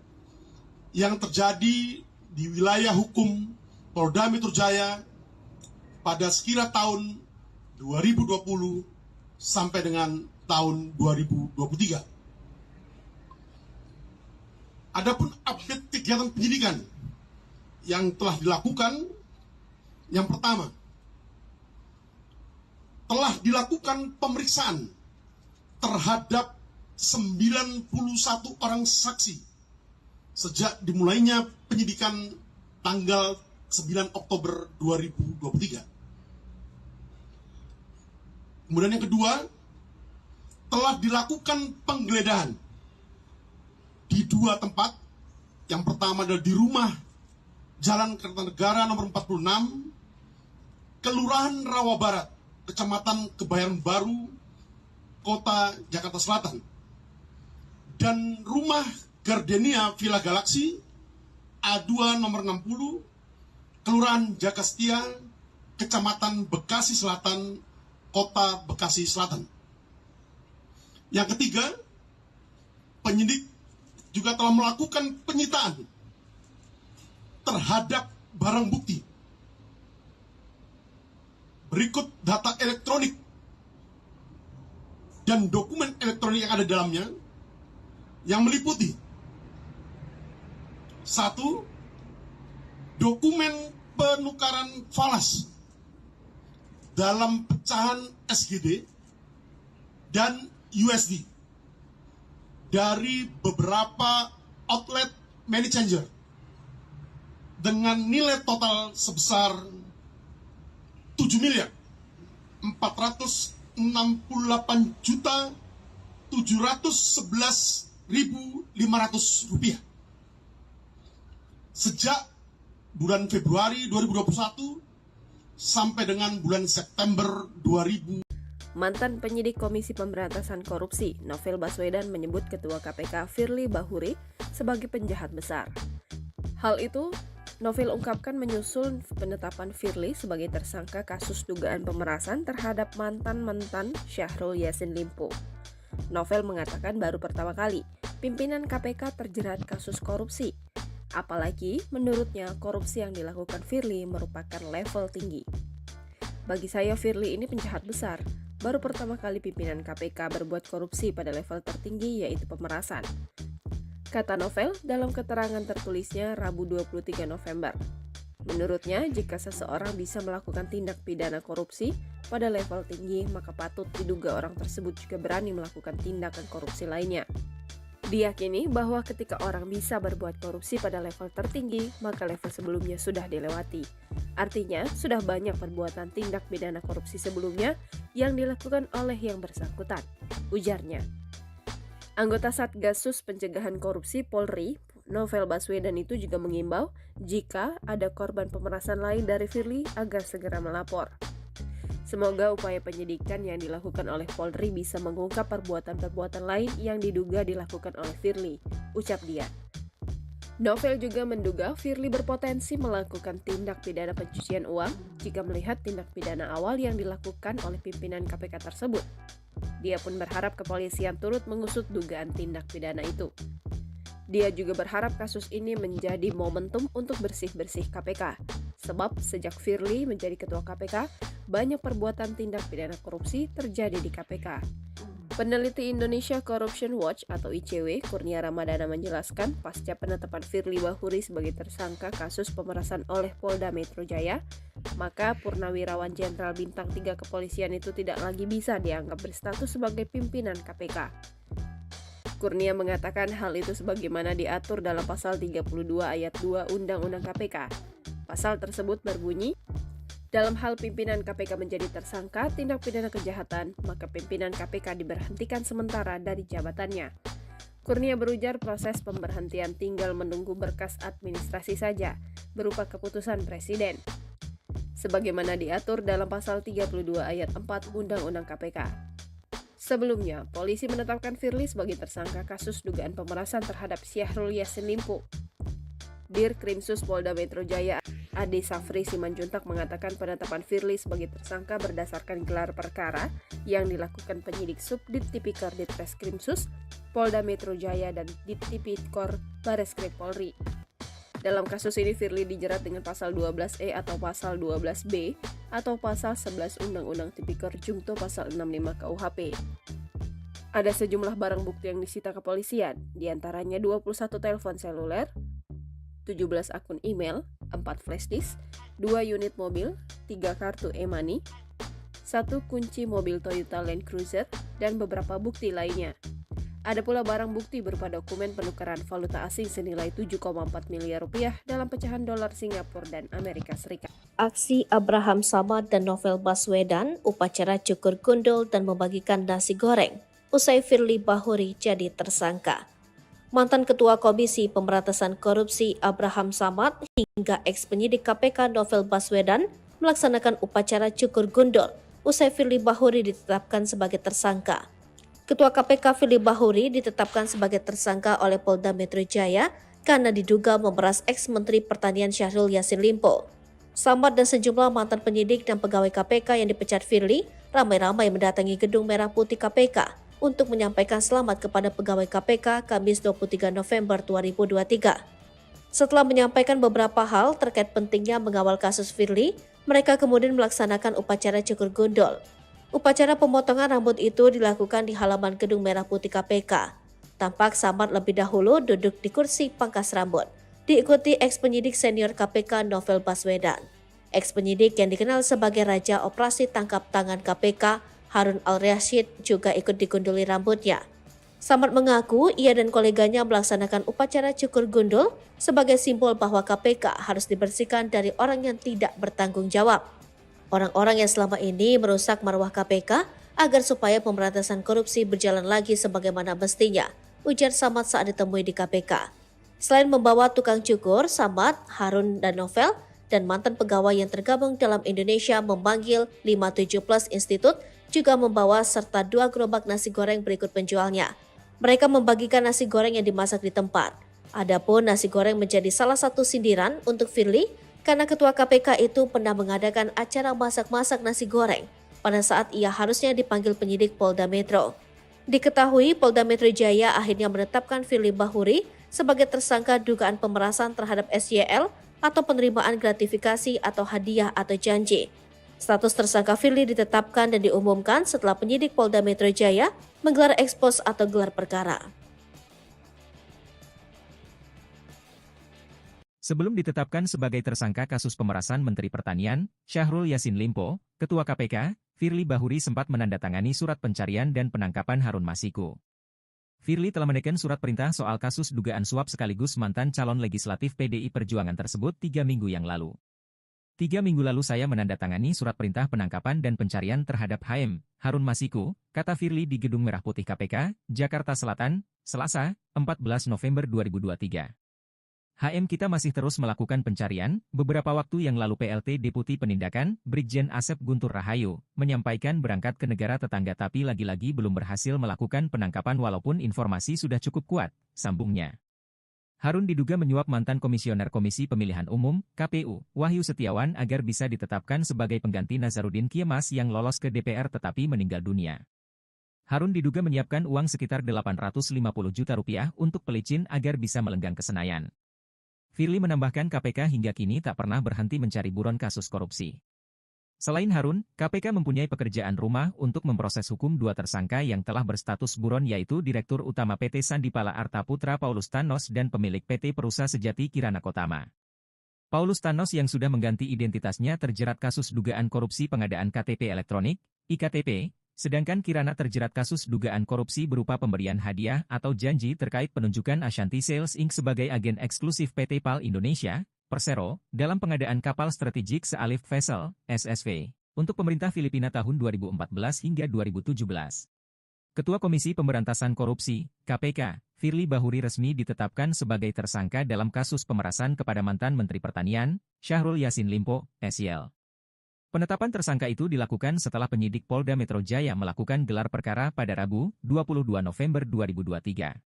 yang terjadi di wilayah hukum Polda Metro Jaya pada sekira tahun 2020 sampai dengan tahun 2023. Adapun update kegiatan penyidikan yang telah dilakukan, yang pertama, telah dilakukan pemeriksaan terhadap 91 orang saksi sejak dimulainya penyidikan tanggal 9 Oktober 2023. Kemudian yang kedua, telah dilakukan penggeledahan di dua tempat. Yang pertama adalah di rumah Jalan Kertanegara nomor 46, Kelurahan Rawa Barat, Kecamatan Kebayoran Baru, Kota Jakarta Selatan. Dan rumah Gardenia Villa Galaxy A2 nomor 60, Kelurahan Jakastia, Kecamatan Bekasi Selatan, Kota Bekasi Selatan. Yang ketiga, penyidik juga telah melakukan penyitaan terhadap barang bukti. Berikut data elektronik dan dokumen elektronik yang ada di dalamnya yang meliputi: 1. Dokumen penukaran falas dalam pecahan SGD dan USD dari beberapa outlet money changer dengan nilai total sebesar 7.468.711.500 rupiah. Sejak bulan Februari 2021 sampai dengan bulan September 2000. Mantan penyidik Komisi Pemberantasan Korupsi, Novel Baswedan menyebut Ketua KPK Firly Bahuri sebagai penjahat besar. Hal itu Novel ungkapkan menyusul penetapan Firly sebagai tersangka kasus dugaan pemerasan terhadap mantan Syahrul Yassin Limpo. Novel mengatakan baru pertama kali pimpinan KPK terjerat kasus korupsi. Apalagi menurutnya korupsi yang dilakukan Firly merupakan level tinggi. Bagi saya Firly ini penjahat besar. Baru pertama kali pimpinan KPK berbuat korupsi pada level tertinggi yaitu pemerasan. Kata Novel dalam keterangan tertulisnya Rabu 23 November. Menurutnya jika seseorang bisa melakukan tindak pidana korupsi pada level tinggi maka patut diduga orang tersebut juga berani melakukan tindakan korupsi lainnya. Diyakini bahwa ketika orang bisa berbuat korupsi pada level tertinggi, maka level sebelumnya sudah dilewati. Artinya, sudah banyak perbuatan tindak pidana korupsi sebelumnya yang dilakukan oleh yang bersangkutan, ujarnya. Anggota Satgasus Pencegahan Korupsi Polri, Novel Baswedan itu juga mengimbau jika ada korban pemerasan lain dari Firly agar segera melapor. Semoga upaya penyidikan yang dilakukan oleh Polri bisa mengungkap perbuatan-perbuatan lain yang diduga dilakukan oleh Firly, ucap dia. Novel juga menduga Firly berpotensi melakukan tindak pidana pencucian uang jika melihat tindak pidana awal yang dilakukan oleh pimpinan KPK tersebut. Dia pun berharap kepolisian turut mengusut dugaan tindak pidana itu. Dia juga berharap kasus ini menjadi momentum untuk bersih-bersih KPK. Sebab sejak Firly menjadi ketua KPK, banyak perbuatan tindak pidana korupsi terjadi di KPK. Peneliti Indonesia Corruption Watch atau ICW, Kurnia Ramadana menjelaskan pasca penetapan Firly Bahuri sebagai tersangka kasus pemerasan oleh Polda Metro Jaya, maka Purnawirawan Jenderal Bintang 3 Kepolisian itu tidak lagi bisa dianggap berstatus sebagai pimpinan KPK. Kurnia mengatakan hal itu sebagaimana diatur dalam pasal 32 ayat 2 Undang-Undang KPK. Pasal tersebut berbunyi, dalam hal pimpinan KPK menjadi tersangka tindak pidana kejahatan, maka pimpinan KPK diberhentikan sementara dari jabatannya. Kurnia berujar proses pemberhentian tinggal menunggu berkas administrasi saja, berupa keputusan Presiden. Sebagaimana diatur dalam pasal 32 ayat 4 Undang-Undang KPK. Sebelumnya, polisi menetapkan Firly sebagai tersangka kasus dugaan pemerasan terhadap Syahrul Yassin Limpo. Dir Krimsus Polda Metro Jaya Ade Safri Simanjuntak mengatakan penetapan Firly sebagai tersangka berdasarkan gelar perkara yang dilakukan penyidik Subdit Tipikor Ditreskrimsus Polda Metro Jaya dan Dittipikor Bareskrim Polri. Dalam kasus ini Firly dijerat dengan pasal 12E atau pasal 12B atau pasal 11 Undang-Undang Tipikor Jungto pasal 65 KUHP. Ada sejumlah barang bukti yang disita kepolisian, diantaranya 21 telepon seluler, 17 akun email, 4 flash disk, 2 unit mobil, 3 kartu e-money, 1 kunci mobil Toyota Land Cruiser, dan beberapa bukti lainnya. Ada pula barang bukti berupa dokumen penukaran valuta asing senilai 7,4 miliar rupiah dalam pecahan dolar Singapura dan Amerika Serikat. Aksi Abraham Samad dan Novel Baswedan, upacara cukur gundul dan membagikan nasi goreng, usai Firly Bahuri jadi tersangka. Mantan Ketua Komisi Pemberantasan Korupsi Abraham Samad hingga ex-penyidik KPK Novel Baswedan melaksanakan upacara cukur gundul, usai Firly Bahuri ditetapkan sebagai tersangka. Ketua KPK Firly Bahuri ditetapkan sebagai tersangka oleh Polda Metro Jaya karena diduga memeras ex-Menteri Pertanian Syahrul Yassin Limpo. Samad dan sejumlah mantan penyidik dan pegawai KPK yang dipecat Firly ramai-ramai mendatangi Gedung Merah Putih KPK untuk menyampaikan selamat kepada pegawai KPK Kamis 23 November 2023. Setelah menyampaikan beberapa hal terkait pentingnya mengawal kasus Firly, mereka kemudian melaksanakan upacara cukur gundul. Upacara pemotongan rambut itu dilakukan di halaman Gedung Merah Putih KPK. Tampak Samad lebih dahulu duduk di kursi pangkas rambut, diikuti ex-penyidik senior KPK Novel Baswedan. Ex-penyidik yang dikenal sebagai Raja Operasi Tangkap Tangan KPK Harun Al-Rashid juga ikut digunduli rambutnya. Samad mengaku ia dan koleganya melaksanakan upacara cukur gundul sebagai simbol bahwa KPK harus dibersihkan dari orang yang tidak bertanggung jawab. Orang-orang yang selama ini merusak marwah KPK agar supaya pemberantasan korupsi berjalan lagi sebagaimana mestinya, ujar Samad saat ditemui di KPK. Selain membawa tukang cukur, Samad, Harun, dan Novel, dan mantan pegawai yang tergabung dalam Indonesia memanggil 57 Plus Institute juga membawa serta 2 gerobak nasi goreng berikut penjualnya. Mereka membagikan nasi goreng yang dimasak di tempat. Adapun nasi goreng menjadi salah satu sindiran untuk Firly karena ketua KPK itu pernah mengadakan acara masak-masak nasi goreng pada saat ia harusnya dipanggil penyidik Polda Metro. Diketahui Polda Metro Jaya akhirnya menetapkan Firly Bahuri sebagai tersangka dugaan pemerasan terhadap SYL atau penerimaan gratifikasi atau hadiah atau janji. Status tersangka Firly ditetapkan dan diumumkan setelah penyidik Polda Metro Jaya menggelar ekspos atau gelar perkara. Sebelum ditetapkan sebagai tersangka kasus pemerasan Menteri Pertanian, Syahrul Yassin Limpo, Ketua KPK, Firly Bahuri sempat menandatangani surat pencarian dan penangkapan Harun Masiku. Firly telah menekan surat perintah soal kasus dugaan suap sekaligus mantan calon legislatif PDI Perjuangan tersebut 3 minggu yang lalu. 3 minggu lalu saya menandatangani surat perintah penangkapan dan pencarian terhadap HM Harun Masiku, kata Firly di Gedung Merah Putih KPK, Jakarta Selatan, Selasa, 14 November 2023. HM kita masih terus melakukan pencarian. Beberapa waktu yang lalu PLT Deputi Penindakan, Brigjen Asep Guntur Rahayu, menyampaikan berangkat ke negara tetangga tapi lagi-lagi belum berhasil melakukan penangkapan walaupun informasi sudah cukup kuat, sambungnya. Harun diduga menyuap mantan Komisioner Komisi Pemilihan Umum, KPU, Wahyu Setiawan agar bisa ditetapkan sebagai pengganti Nazarudin Kiemas yang lolos ke DPR tetapi meninggal dunia. Harun diduga menyiapkan uang sekitar 850 juta rupiah untuk pelicin agar bisa melenggang ke Senayan. Firly menambahkan KPK hingga kini tak pernah berhenti mencari buron kasus korupsi. Selain Harun, KPK mempunyai pekerjaan rumah untuk memproses hukum 2 tersangka yang telah berstatus buron yaitu Direktur Utama PT Sandipala Arta Putra Paulus Thanos dan pemilik PT Perusa Sejati Kirana Kotama. Paulus Thanos yang sudah mengganti identitasnya terjerat kasus dugaan korupsi pengadaan KTP elektronik, IKTP, sedangkan Kirana terjerat kasus dugaan korupsi berupa pemberian hadiah atau janji terkait penunjukan Ashanti Sales Inc. sebagai agen eksklusif PT PAL Indonesia, Persero, dalam pengadaan kapal strategik Sealif Vessel, SSV, untuk pemerintah Filipina tahun 2014 hingga 2017. Ketua Komisi Pemberantasan Korupsi, KPK, Firly Bahuri resmi ditetapkan sebagai tersangka dalam kasus pemerasan kepada mantan Menteri Pertanian, Syahrul Yassin Limpo, SYL. Penetapan tersangka itu dilakukan setelah penyidik Polda Metro Jaya melakukan gelar perkara pada Rabu, 22 November 2023.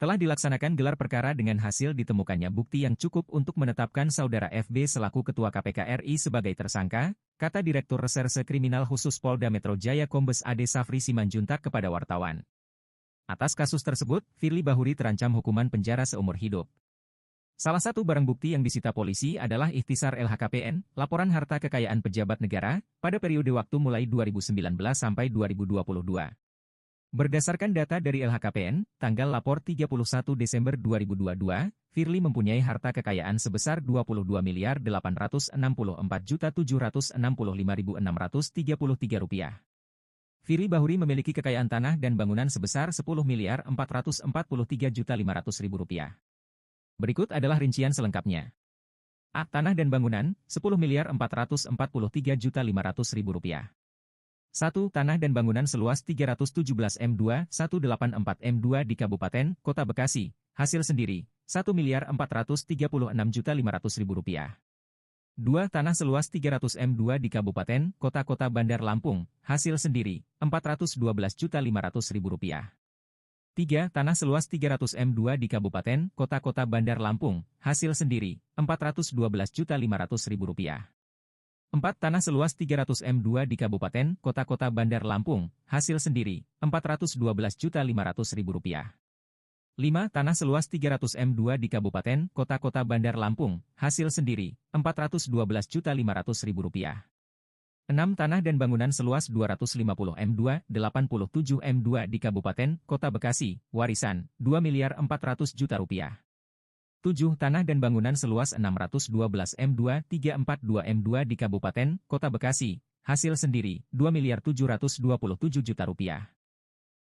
Telah dilaksanakan gelar perkara dengan hasil ditemukannya bukti yang cukup untuk menetapkan saudara FB selaku Ketua KPK RI sebagai tersangka, kata Direktur Reserse Kriminal Khusus Polda Metro Jaya Kombes Ade Safri Simanjuntak kepada wartawan. Atas kasus tersebut, Firly Bahuri terancam hukuman penjara seumur hidup. Salah satu barang bukti yang disita polisi adalah ikhtisar LHKPN, laporan harta kekayaan pejabat negara, pada periode waktu mulai 2019 sampai 2022. Berdasarkan data dari LHKPN, tanggal lapor 31 Desember 2022, Firly mempunyai harta kekayaan sebesar Rp22.864.765.633. Firly Bahuri memiliki kekayaan tanah dan bangunan sebesar Rp10.443.500.000. Berikut adalah rincian selengkapnya. A. Tanah dan bangunan, Rp10.443.500.000. 1. Tanah dan bangunan seluas 317 M2, 184 M2 di Kabupaten, Kota Bekasi, hasil sendiri, Rp1.436.500.000. 2. Tanah seluas 300 M2 di Kabupaten, Kota Bandar Lampung, hasil sendiri, Rp412.500.000. 3. Tanah seluas 300 M2 di Kabupaten, Kota Bandar Lampung, hasil sendiri, Rp412.500.000. 4. Tanah seluas 300 M2 di Kabupaten, Kota Bandar Lampung, hasil sendiri, Rp412.500.000. 5. Tanah seluas 300 M2 di Kabupaten, Kota Bandar Lampung, hasil sendiri, Rp412.500.000. 6. Tanah dan bangunan seluas 250 M2, 87 M2 di Kabupaten, Kota Bekasi, warisan, Rp2.400.000.000. 7. Tanah dan bangunan seluas 612 M2, 342 M2 di Kabupaten, Kota Bekasi, hasil sendiri, Rp2.727.000.000.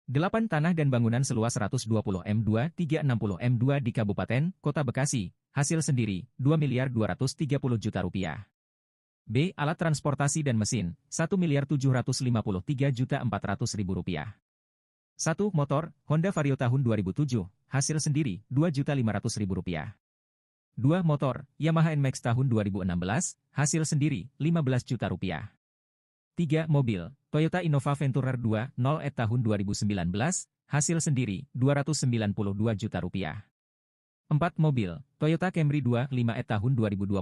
8 tanah dan bangunan seluas 120 M2, 360 M2 di Kabupaten, Kota Bekasi, hasil sendiri, Rp2.230.000.000. B. Alat transportasi dan mesin, Rp1.753.400.000. 1. Motor, Honda Vario tahun 2007, hasil sendiri, Rp2.500.000. 2. Motor, Yamaha NMAX tahun 2016, hasil sendiri, Rp15 juta. 3. Mobil, Toyota Innova Venturer 2.0 tahun 2019, hasil sendiri, Rp292 juta. 4. Mobil, Toyota Camry 2.5 tahun 2021,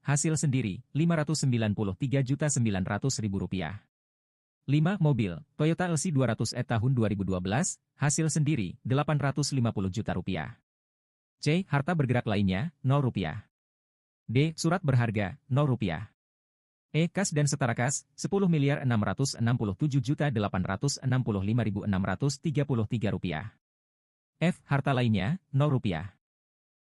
hasil sendiri, Rp593.900.000. 5. Mobil, Toyota LC 200 tahun 2012, hasil sendiri, Rp850 juta. C. Harta bergerak lainnya, Rp0. D. Surat berharga, Rp0. E. Kas dan setara kas, Rp10.667.865.633. F. Harta lainnya, Rp0.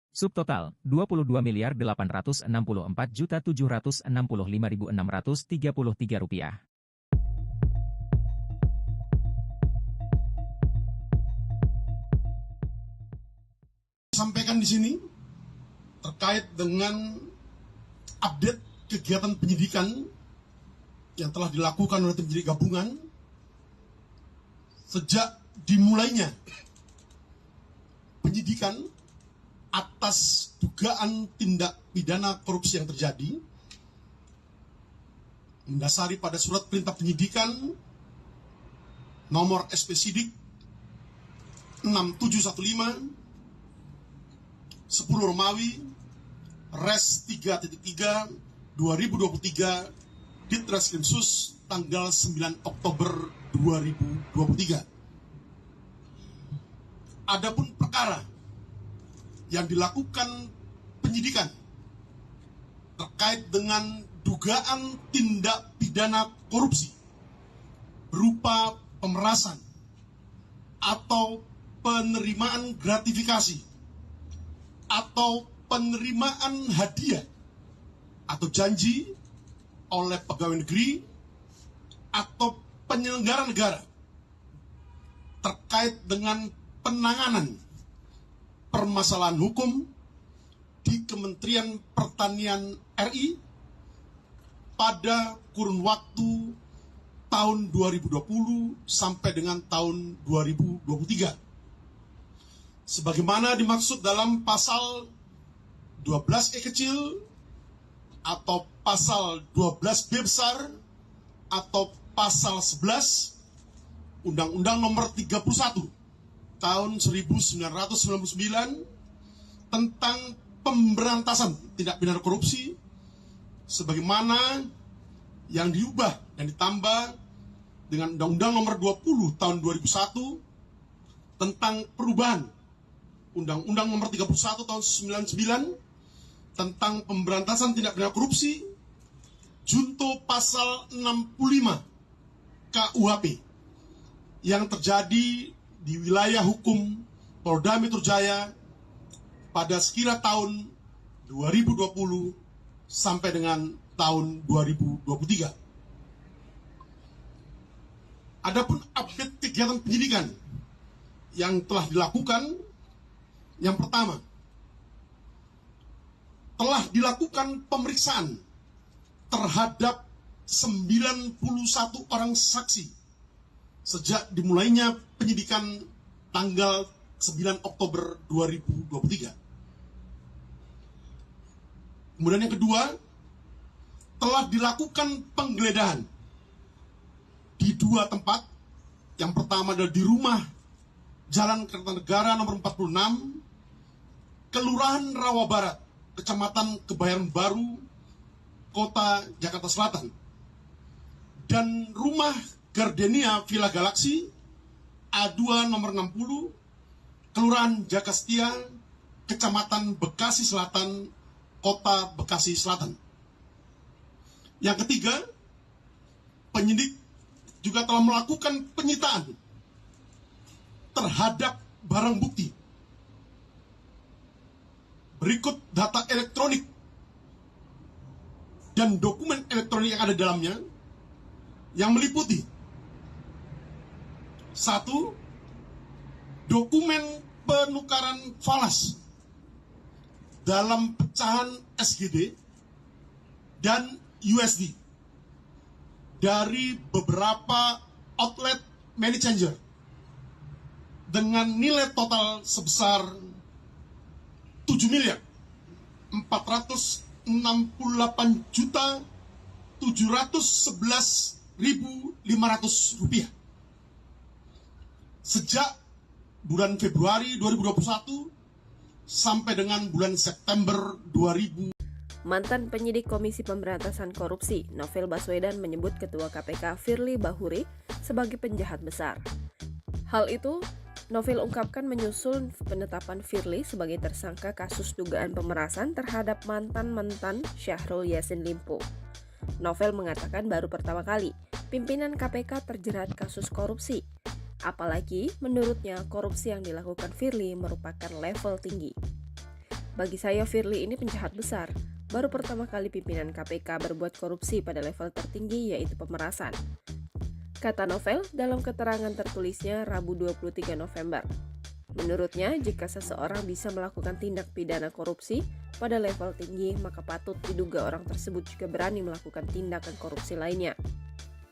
Subtotal, Rp22.864.765.633. Sampaikan di sini terkait dengan update kegiatan penyidikan yang telah dilakukan oleh tim penyidik gabungan sejak dimulainya penyidikan atas dugaan tindak pidana korupsi yang terjadi mendasari pada surat perintah penyidikan nomor SP Sidik 6715 10 Romawi Res 3.3 2023 Ditreskrimsus tanggal 9 Oktober 2023. Adapun perkara yang dilakukan penyidikan terkait dengan dugaan tindak pidana korupsi berupa pemerasan atau penerimaan gratifikasi atau penerimaan hadiah atau janji oleh pegawai negeri atau penyelenggara negara terkait dengan penanganan permasalahan hukum di Kementerian Pertanian RI pada kurun waktu tahun 2020 sampai dengan tahun 2023. Sebagaimana dimaksud dalam pasal 12E kecil atau pasal 12B besar atau pasal 11 Undang-Undang Nomor 31 tahun 1999 tentang pemberantasan tindak pidana korupsi sebagaimana yang diubah dan ditambah dengan Undang-Undang Nomor 20 tahun 2001 tentang perubahan Undang-Undang Nomor 31 tahun 1999 tentang pemberantasan tindak pidana korupsi, junto pasal 65 KUHP yang terjadi di wilayah hukum Polda Metro Jaya pada sekira tahun 2020 sampai dengan tahun 2023. Adapun update kegiatan penyidikan yang telah dilakukan, yang pertama, telah dilakukan pemeriksaan terhadap 91 orang saksi sejak dimulainya penyidikan tanggal 9 Oktober 2023. Kemudian yang kedua, telah dilakukan penggeledahan di 2 tempat. Yang pertama adalah di rumah Jalan Kertanegara nomor 46, Kelurahan Rawa Barat, Kecamatan Kebayoran Baru, Kota Jakarta Selatan, dan rumah Gardenia Villa Galaxy A2 nomor 60, Kelurahan Jakastia, Kecamatan Bekasi Selatan, Kota Bekasi Selatan. Yang ketiga, penyidik juga telah melakukan penyitaan terhadap barang bukti. Berikut data elektronik dan dokumen elektronik yang ada di dalamnya yang meliputi: 1. Dokumen penukaran falas dalam pecahan SGD dan USD dari beberapa outlet money changer dengan nilai total sebesar 7.468.711.500 rupiah sejak bulan Februari 2021 sampai dengan bulan September 2000. Mantan penyidik Komisi Pemberantasan Korupsi, Novel Baswedan menyebut Ketua KPK Firly Bahuri sebagai penjahat besar. Hal itu, Novel ungkapkan menyusul penetapan Firly sebagai tersangka kasus dugaan pemerasan terhadap mantan Syahrul Yassin Limpo. Novel mengatakan baru pertama kali pimpinan KPK terjerat kasus korupsi. Apalagi menurutnya korupsi yang dilakukan Firly merupakan level tinggi. Bagi saya Firly ini penjahat besar. Baru pertama kali pimpinan KPK berbuat korupsi pada level tertinggi yaitu pemerasan. Kata Novel dalam keterangan tertulisnya Rabu 23 November. Menurutnya, jika seseorang bisa melakukan tindak pidana korupsi pada level tinggi, maka patut diduga orang tersebut juga berani melakukan tindakan korupsi lainnya.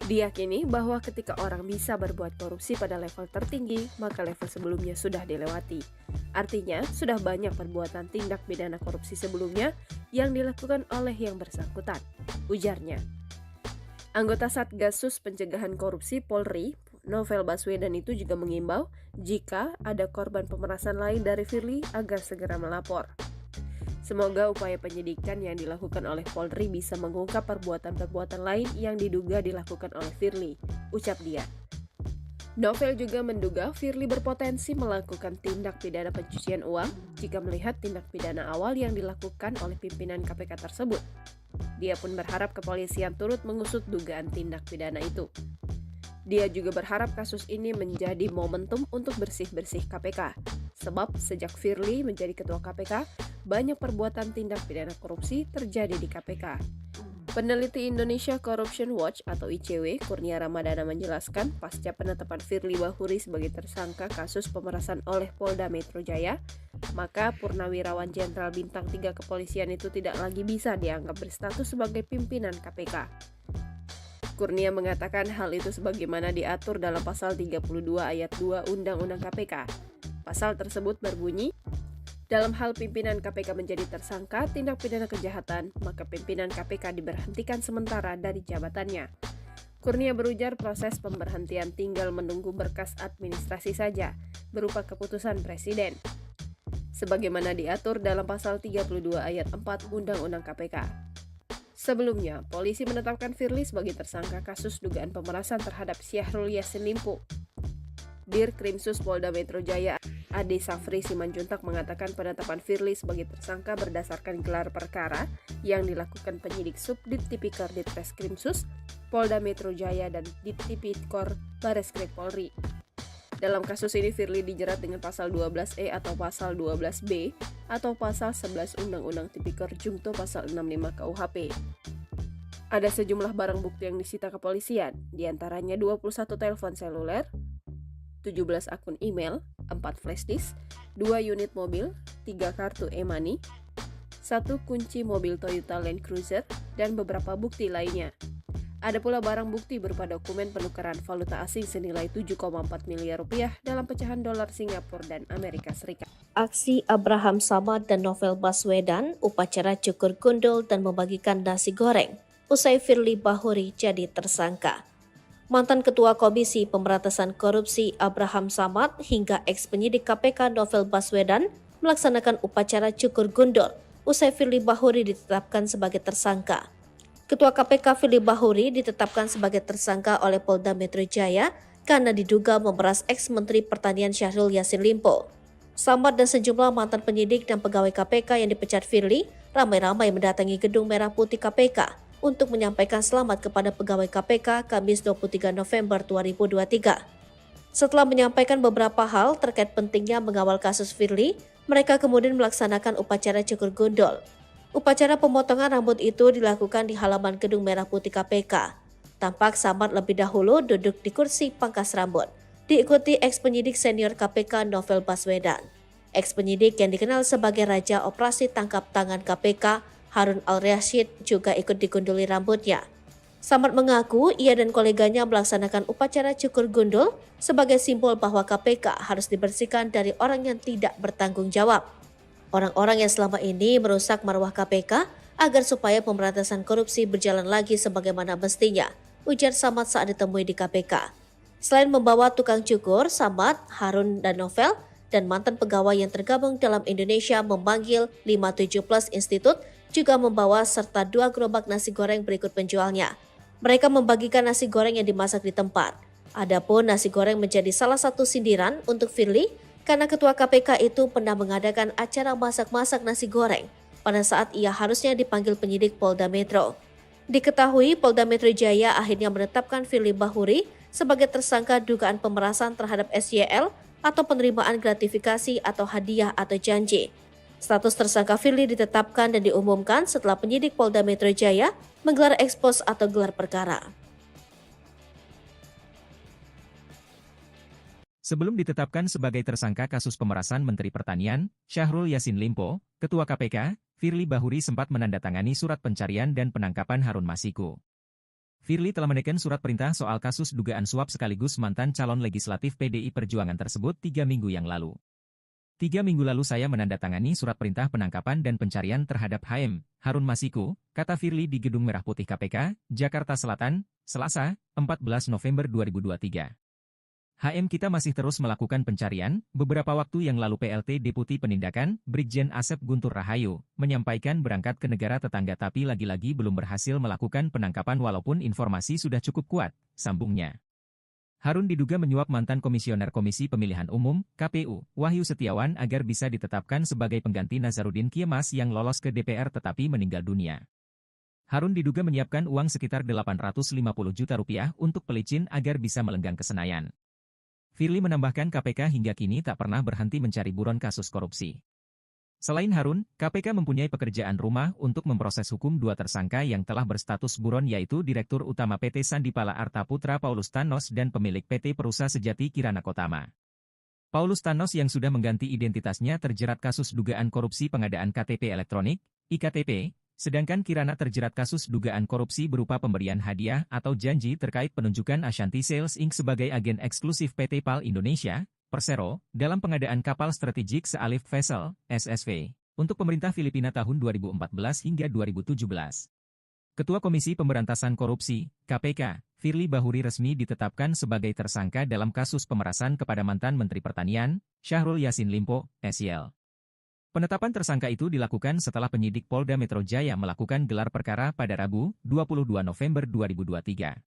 Diyakini bahwa ketika orang bisa berbuat korupsi pada level tertinggi, maka level sebelumnya sudah dilewati. Artinya, sudah banyak perbuatan tindak pidana korupsi sebelumnya yang dilakukan oleh yang bersangkutan, ujarnya. Anggota Satgasus Pencegahan Korupsi Polri, Novel Baswedan itu juga mengimbau jika ada korban pemerasan lain dari Firly agar segera melapor. Semoga upaya penyidikan yang dilakukan oleh Polri bisa mengungkap perbuatan-perbuatan lain yang diduga dilakukan oleh Firly, ucap dia. Novel juga menduga Firly berpotensi melakukan tindak pidana pencucian uang jika melihat tindak pidana awal yang dilakukan oleh pimpinan KPK tersebut. Dia pun berharap kepolisian turut mengusut dugaan tindak pidana itu. Dia juga berharap kasus ini menjadi momentum untuk bersih-bersih KPK. Sebab sejak Firly menjadi ketua KPK, banyak perbuatan tindak pidana korupsi terjadi di KPK. Peneliti Indonesia Corruption Watch atau ICW, Kurnia Ramadana menjelaskan pasca penetapan Firly Bahuri sebagai tersangka kasus pemerasan oleh Polda Metro Jaya, maka Purnawirawan Jenderal Bintang 3 Kepolisian itu tidak lagi bisa dianggap berstatus sebagai pimpinan KPK. Kurnia mengatakan hal itu sebagaimana diatur dalam pasal 32 ayat 2 Undang-Undang KPK. Pasal tersebut berbunyi, dalam hal pimpinan KPK menjadi tersangka tindak pidana kejahatan, maka pimpinan KPK diberhentikan sementara dari jabatannya. Kurnia berujar proses pemberhentian tinggal menunggu berkas administrasi saja, berupa keputusan Presiden. Sebagaimana diatur dalam pasal 32 ayat 4 Undang-Undang KPK. Sebelumnya, polisi menetapkan Firly sebagai tersangka kasus dugaan pemerasan terhadap Syahrul Yassin Limpo. Dir Krimsus Polda Metro Jaya Ade Safri Simanjuntak mengatakan penetapan Firly sebagai tersangka berdasarkan gelar perkara yang dilakukan penyidik Subdit Tipikor Ditreskrimsus Polda Metro Jaya dan Dittipikor Bareskrim Polri. Dalam kasus ini Firly dijerat dengan pasal 12E atau pasal 12B atau pasal 11 Undang-Undang Tipikor Jungto pasal 65 KUHP. Ada sejumlah barang bukti yang disita kepolisian, diantaranya 21 telepon seluler, 17 akun email, 4 flash disk, 2 unit mobil, 3 kartu e-money, 1 kunci mobil Toyota Land Cruiser, dan beberapa bukti lainnya. Ada pula barang bukti berupa dokumen penukaran valuta asing senilai 7,4 miliar rupiah dalam pecahan dolar Singapura dan Amerika Serikat. Aksi Abraham Samad dan Novel Baswedan, upacara cukur gundul dan membagikan nasi goreng, usai Firly Bahuri jadi tersangka. Mantan Ketua Komisi Pemberantasan Korupsi Abraham Samad hingga ex-penyidik KPK Novel Baswedan melaksanakan upacara cukur gundul usai Firly Bahuri ditetapkan sebagai tersangka. Ketua KPK Firly Bahuri ditetapkan sebagai tersangka oleh Polda Metro Jaya karena diduga memeras ex-Menteri Pertanian Syahrul Yassin Limpo. Samad dan sejumlah mantan penyidik dan pegawai KPK yang dipecat Firly ramai-ramai mendatangi Gedung Merah Putih KPK untuk menyampaikan selamat kepada pegawai KPK Kamis 23 November 2023. Setelah menyampaikan beberapa hal terkait pentingnya mengawal kasus Firly, mereka kemudian melaksanakan upacara cukur gundul. Upacara pemotongan rambut itu dilakukan di halaman Gedung Merah Putih KPK. Tampak Samad lebih dahulu duduk di kursi pangkas rambut, diikuti ex-penyidik senior KPK Novel Baswedan. Ex-penyidik yang dikenal sebagai Raja Operasi Tangkap Tangan KPK, Harun Al-Rashid, juga ikut digunduli rambutnya. Samad mengaku ia dan koleganya melaksanakan upacara cukur gundul sebagai simbol bahwa KPK harus dibersihkan dari orang yang tidak bertanggung jawab. Orang-orang yang selama ini merusak marwah KPK agar supaya pemberantasan korupsi berjalan lagi sebagaimana mestinya, ujar Samad saat ditemui di KPK. Selain membawa tukang cukur, Samad, Harun, dan Novel, dan mantan pegawai yang tergabung dalam Indonesia memanggil 57 Plus Institute juga membawa serta 2 gerobak nasi goreng berikut penjualnya. Mereka membagikan nasi goreng yang dimasak di tempat. Adapun nasi goreng menjadi salah satu sindiran untuk Firly karena ketua KPK itu pernah mengadakan acara masak-masak nasi goreng pada saat ia harusnya dipanggil penyidik Polda Metro. Diketahui Polda Metro Jaya akhirnya menetapkan Firly Bahuri sebagai tersangka dugaan pemerasan terhadap SYL atau penerimaan gratifikasi atau hadiah atau janji. Status tersangka Firly ditetapkan dan diumumkan setelah penyidik Polda Metro Jaya menggelar ekspos atau gelar perkara. Sebelum ditetapkan sebagai tersangka kasus pemerasan Menteri Pertanian, Syahrul Yassin Limpo, Ketua KPK, Firly Bahuri sempat menandatangani surat pencarian dan penangkapan Harun Masiku. Firly telah menekan surat perintah soal kasus dugaan suap sekaligus mantan calon legislatif PDI Perjuangan tersebut 3 minggu yang lalu. 3 minggu lalu saya menandatangani surat perintah penangkapan dan pencarian terhadap HM, Harun Masiku, kata Firly di Gedung Merah Putih KPK, Jakarta Selatan, Selasa, 14 November 2023. HM kita masih terus melakukan pencarian, beberapa waktu yang lalu PLT Deputi Penindakan, Brigjen Asep Guntur Rahayu, menyampaikan berangkat ke negara tetangga tapi lagi-lagi belum berhasil melakukan penangkapan walaupun informasi sudah cukup kuat, sambungnya. Harun diduga menyuap mantan Komisioner Komisi Pemilihan Umum, KPU, Wahyu Setiawan agar bisa ditetapkan sebagai pengganti Nazarudin Kiemas yang lolos ke DPR tetapi meninggal dunia. Harun diduga menyiapkan uang sekitar 850 juta rupiah untuk pelicin agar bisa melenggang ke Senayan. Firly menambahkan KPK hingga kini tak pernah berhenti mencari buron kasus korupsi. Selain Harun, KPK mempunyai pekerjaan rumah untuk memproses hukum 2 tersangka yang telah berstatus buron yaitu Direktur Utama PT Sandipala Arta Putra Paulus Thanos dan pemilik PT Perusa Sejati Kirana Kotama. Paulus Thanos yang sudah mengganti identitasnya terjerat kasus dugaan korupsi pengadaan KTP elektronik, IKTP, sedangkan Kirana terjerat kasus dugaan korupsi berupa pemberian hadiah atau janji terkait penunjukan Ashanti Sales Inc. sebagai agen eksklusif PT PAL Indonesia, Persero, dalam pengadaan kapal strategik Sealif Vessel, SSV, untuk pemerintah Filipina tahun 2014 hingga 2017. Ketua Komisi Pemberantasan Korupsi, KPK, Firly Bahuri resmi ditetapkan sebagai tersangka dalam kasus pemerasan kepada mantan Menteri Pertanian, Syahrul Yassin Limpo, SYL. Penetapan tersangka itu dilakukan setelah penyidik Polda Metro Jaya melakukan gelar perkara pada Rabu, 22 November 2023.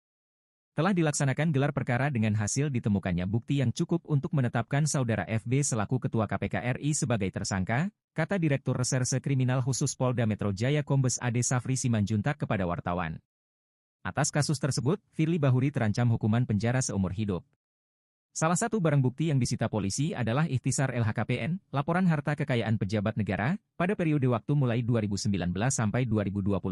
Telah dilaksanakan gelar perkara dengan hasil ditemukannya bukti yang cukup untuk menetapkan saudara FB selaku Ketua KPK RI sebagai tersangka, kata Direktur Reserse Kriminal Khusus Polda Metro Jaya Kombes Ade Safri Simanjuntak kepada wartawan. Atas kasus tersebut, Firly Bahuri terancam hukuman penjara seumur hidup. Salah satu barang bukti yang disita polisi adalah ikhtisar LHKPN, laporan harta kekayaan pejabat negara, pada periode waktu mulai 2019 sampai 2022.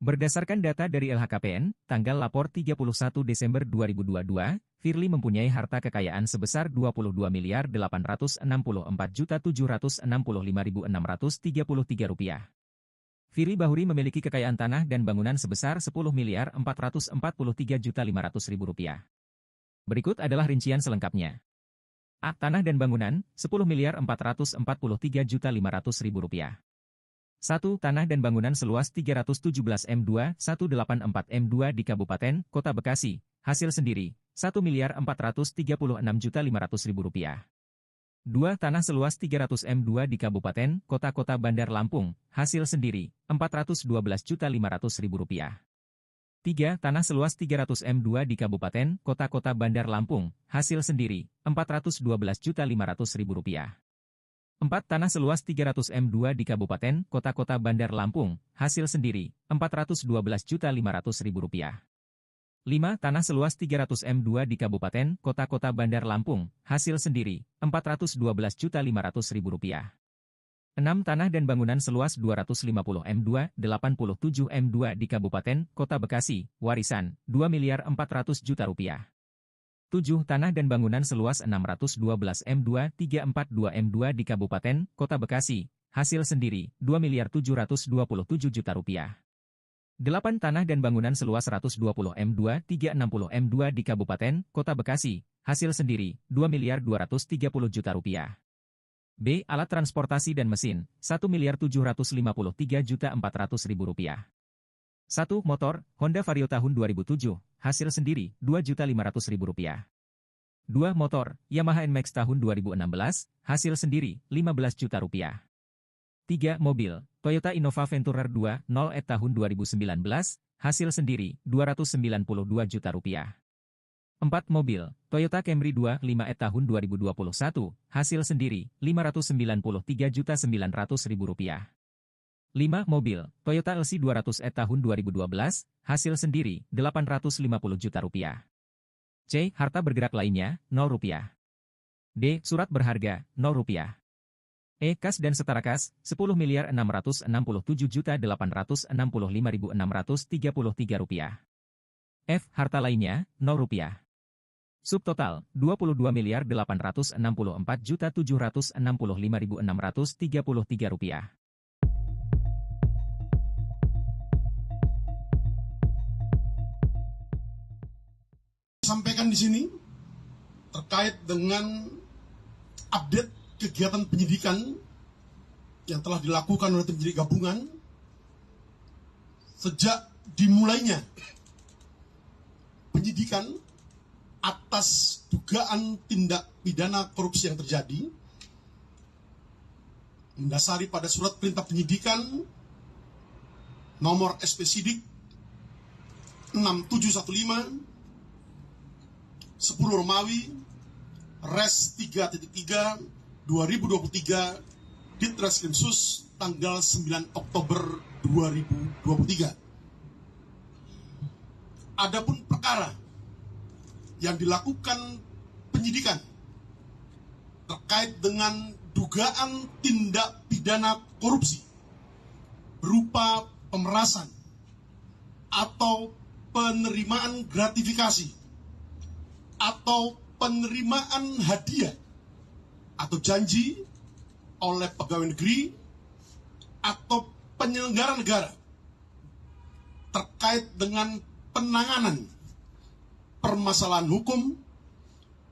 Berdasarkan data dari LHKPN, tanggal lapor 31 Desember 2022, Firly mempunyai harta kekayaan sebesar Rp20.864.765.633. Firly Bahuri memiliki kekayaan tanah dan bangunan sebesar Rp10.443.500.000. Berikut adalah rincian selengkapnya. A. Tanah dan bangunan, Rp10.443.500.000. 1. Tanah dan bangunan seluas 317 M2, 184 M2 di Kabupaten, Kota Bekasi, hasil sendiri, Rp1.436.500.000. 2. Tanah seluas 300 M2 di Kabupaten, Kota Bandar Lampung, hasil sendiri, Rp412.500.000. 3. Tanah seluas 300 M2 di Kabupaten, Kota Bandar Lampung, hasil sendiri, Rp412.500.000. 4. Tanah seluas 300 M2 di Kabupaten, Kota Bandar Lampung, hasil sendiri, Rp412.500.000. 5. Tanah seluas 300 M2 di Kabupaten, Kota Bandar Lampung, hasil sendiri, Rp412.500.000. 6 tanah dan bangunan seluas 250 M2, 87 M2 di Kabupaten Kota Bekasi, warisan, 2 miliar 400 juta rupiah. 7 tanah dan bangunan seluas 612 M2, 342 M2 di Kabupaten Kota Bekasi, hasil sendiri, 2 miliar 727 juta rupiah. 8 tanah dan bangunan seluas 120 M2, 360 M2 di Kabupaten Kota Bekasi, hasil sendiri, 2 miliar 230 juta rupiah. B. Alat transportasi dan mesin, 1 miliar 753 juta 400 ribu rupiah. 1. Motor, Honda Vario tahun 2007, hasil sendiri, 2 juta 500 ribu rupiah. 2. Motor, Yamaha NMAX tahun 2016, hasil sendiri, 15 juta rupiah. 3. Mobil, Toyota Innova Venturer 2.0e tahun 2019, hasil sendiri, 292 juta rupiah. 4 mobil, Toyota Camry 25e tahun 2021, hasil sendiri, 593.900.000 rupiah. 5 mobil, Toyota LC 200e tahun 2012, hasil sendiri, 850 juta rupiah. C. Harta bergerak lainnya, 0 rupiah. D. Surat berharga, 0 rupiah. E. Kas dan setara kas, 10.667.865.633 rupiah. F. Harta lainnya, 0 rupiah. Subtotal, 22.864.765.633 rupiah. Sampaikan di sini terkait dengan update kegiatan penyidikan yang telah dilakukan oleh tim penyidik gabungan sejak dimulainya penyidikan atas dugaan tindak pidana korupsi yang terjadi mendasari pada surat perintah penyidikan nomor SP Sidik 6715 10 Romawi Res 3.3 2023 Ditreskrimsus tanggal 9 Oktober 2023. Adapun perkara yang dilakukan penyidikan terkait dengan dugaan tindak pidana korupsi berupa pemerasan atau penerimaan gratifikasi atau penerimaan hadiah atau janji oleh pegawai negeri atau penyelenggara negara terkait dengan penanganan permasalahan hukum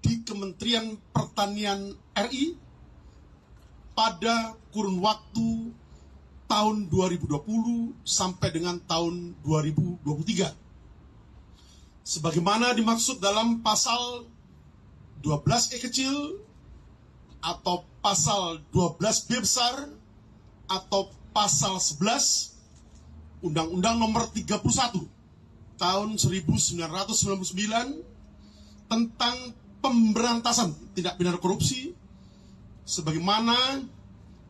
di Kementerian Pertanian RI pada kurun waktu tahun 2020 sampai dengan tahun 2023. Sebagaimana dimaksud dalam pasal 12E kecil atau pasal 12B besar atau pasal 11 Undang-Undang Nomor 31 tahun 1999 tentang pemberantasan tindak pidana korupsi sebagaimana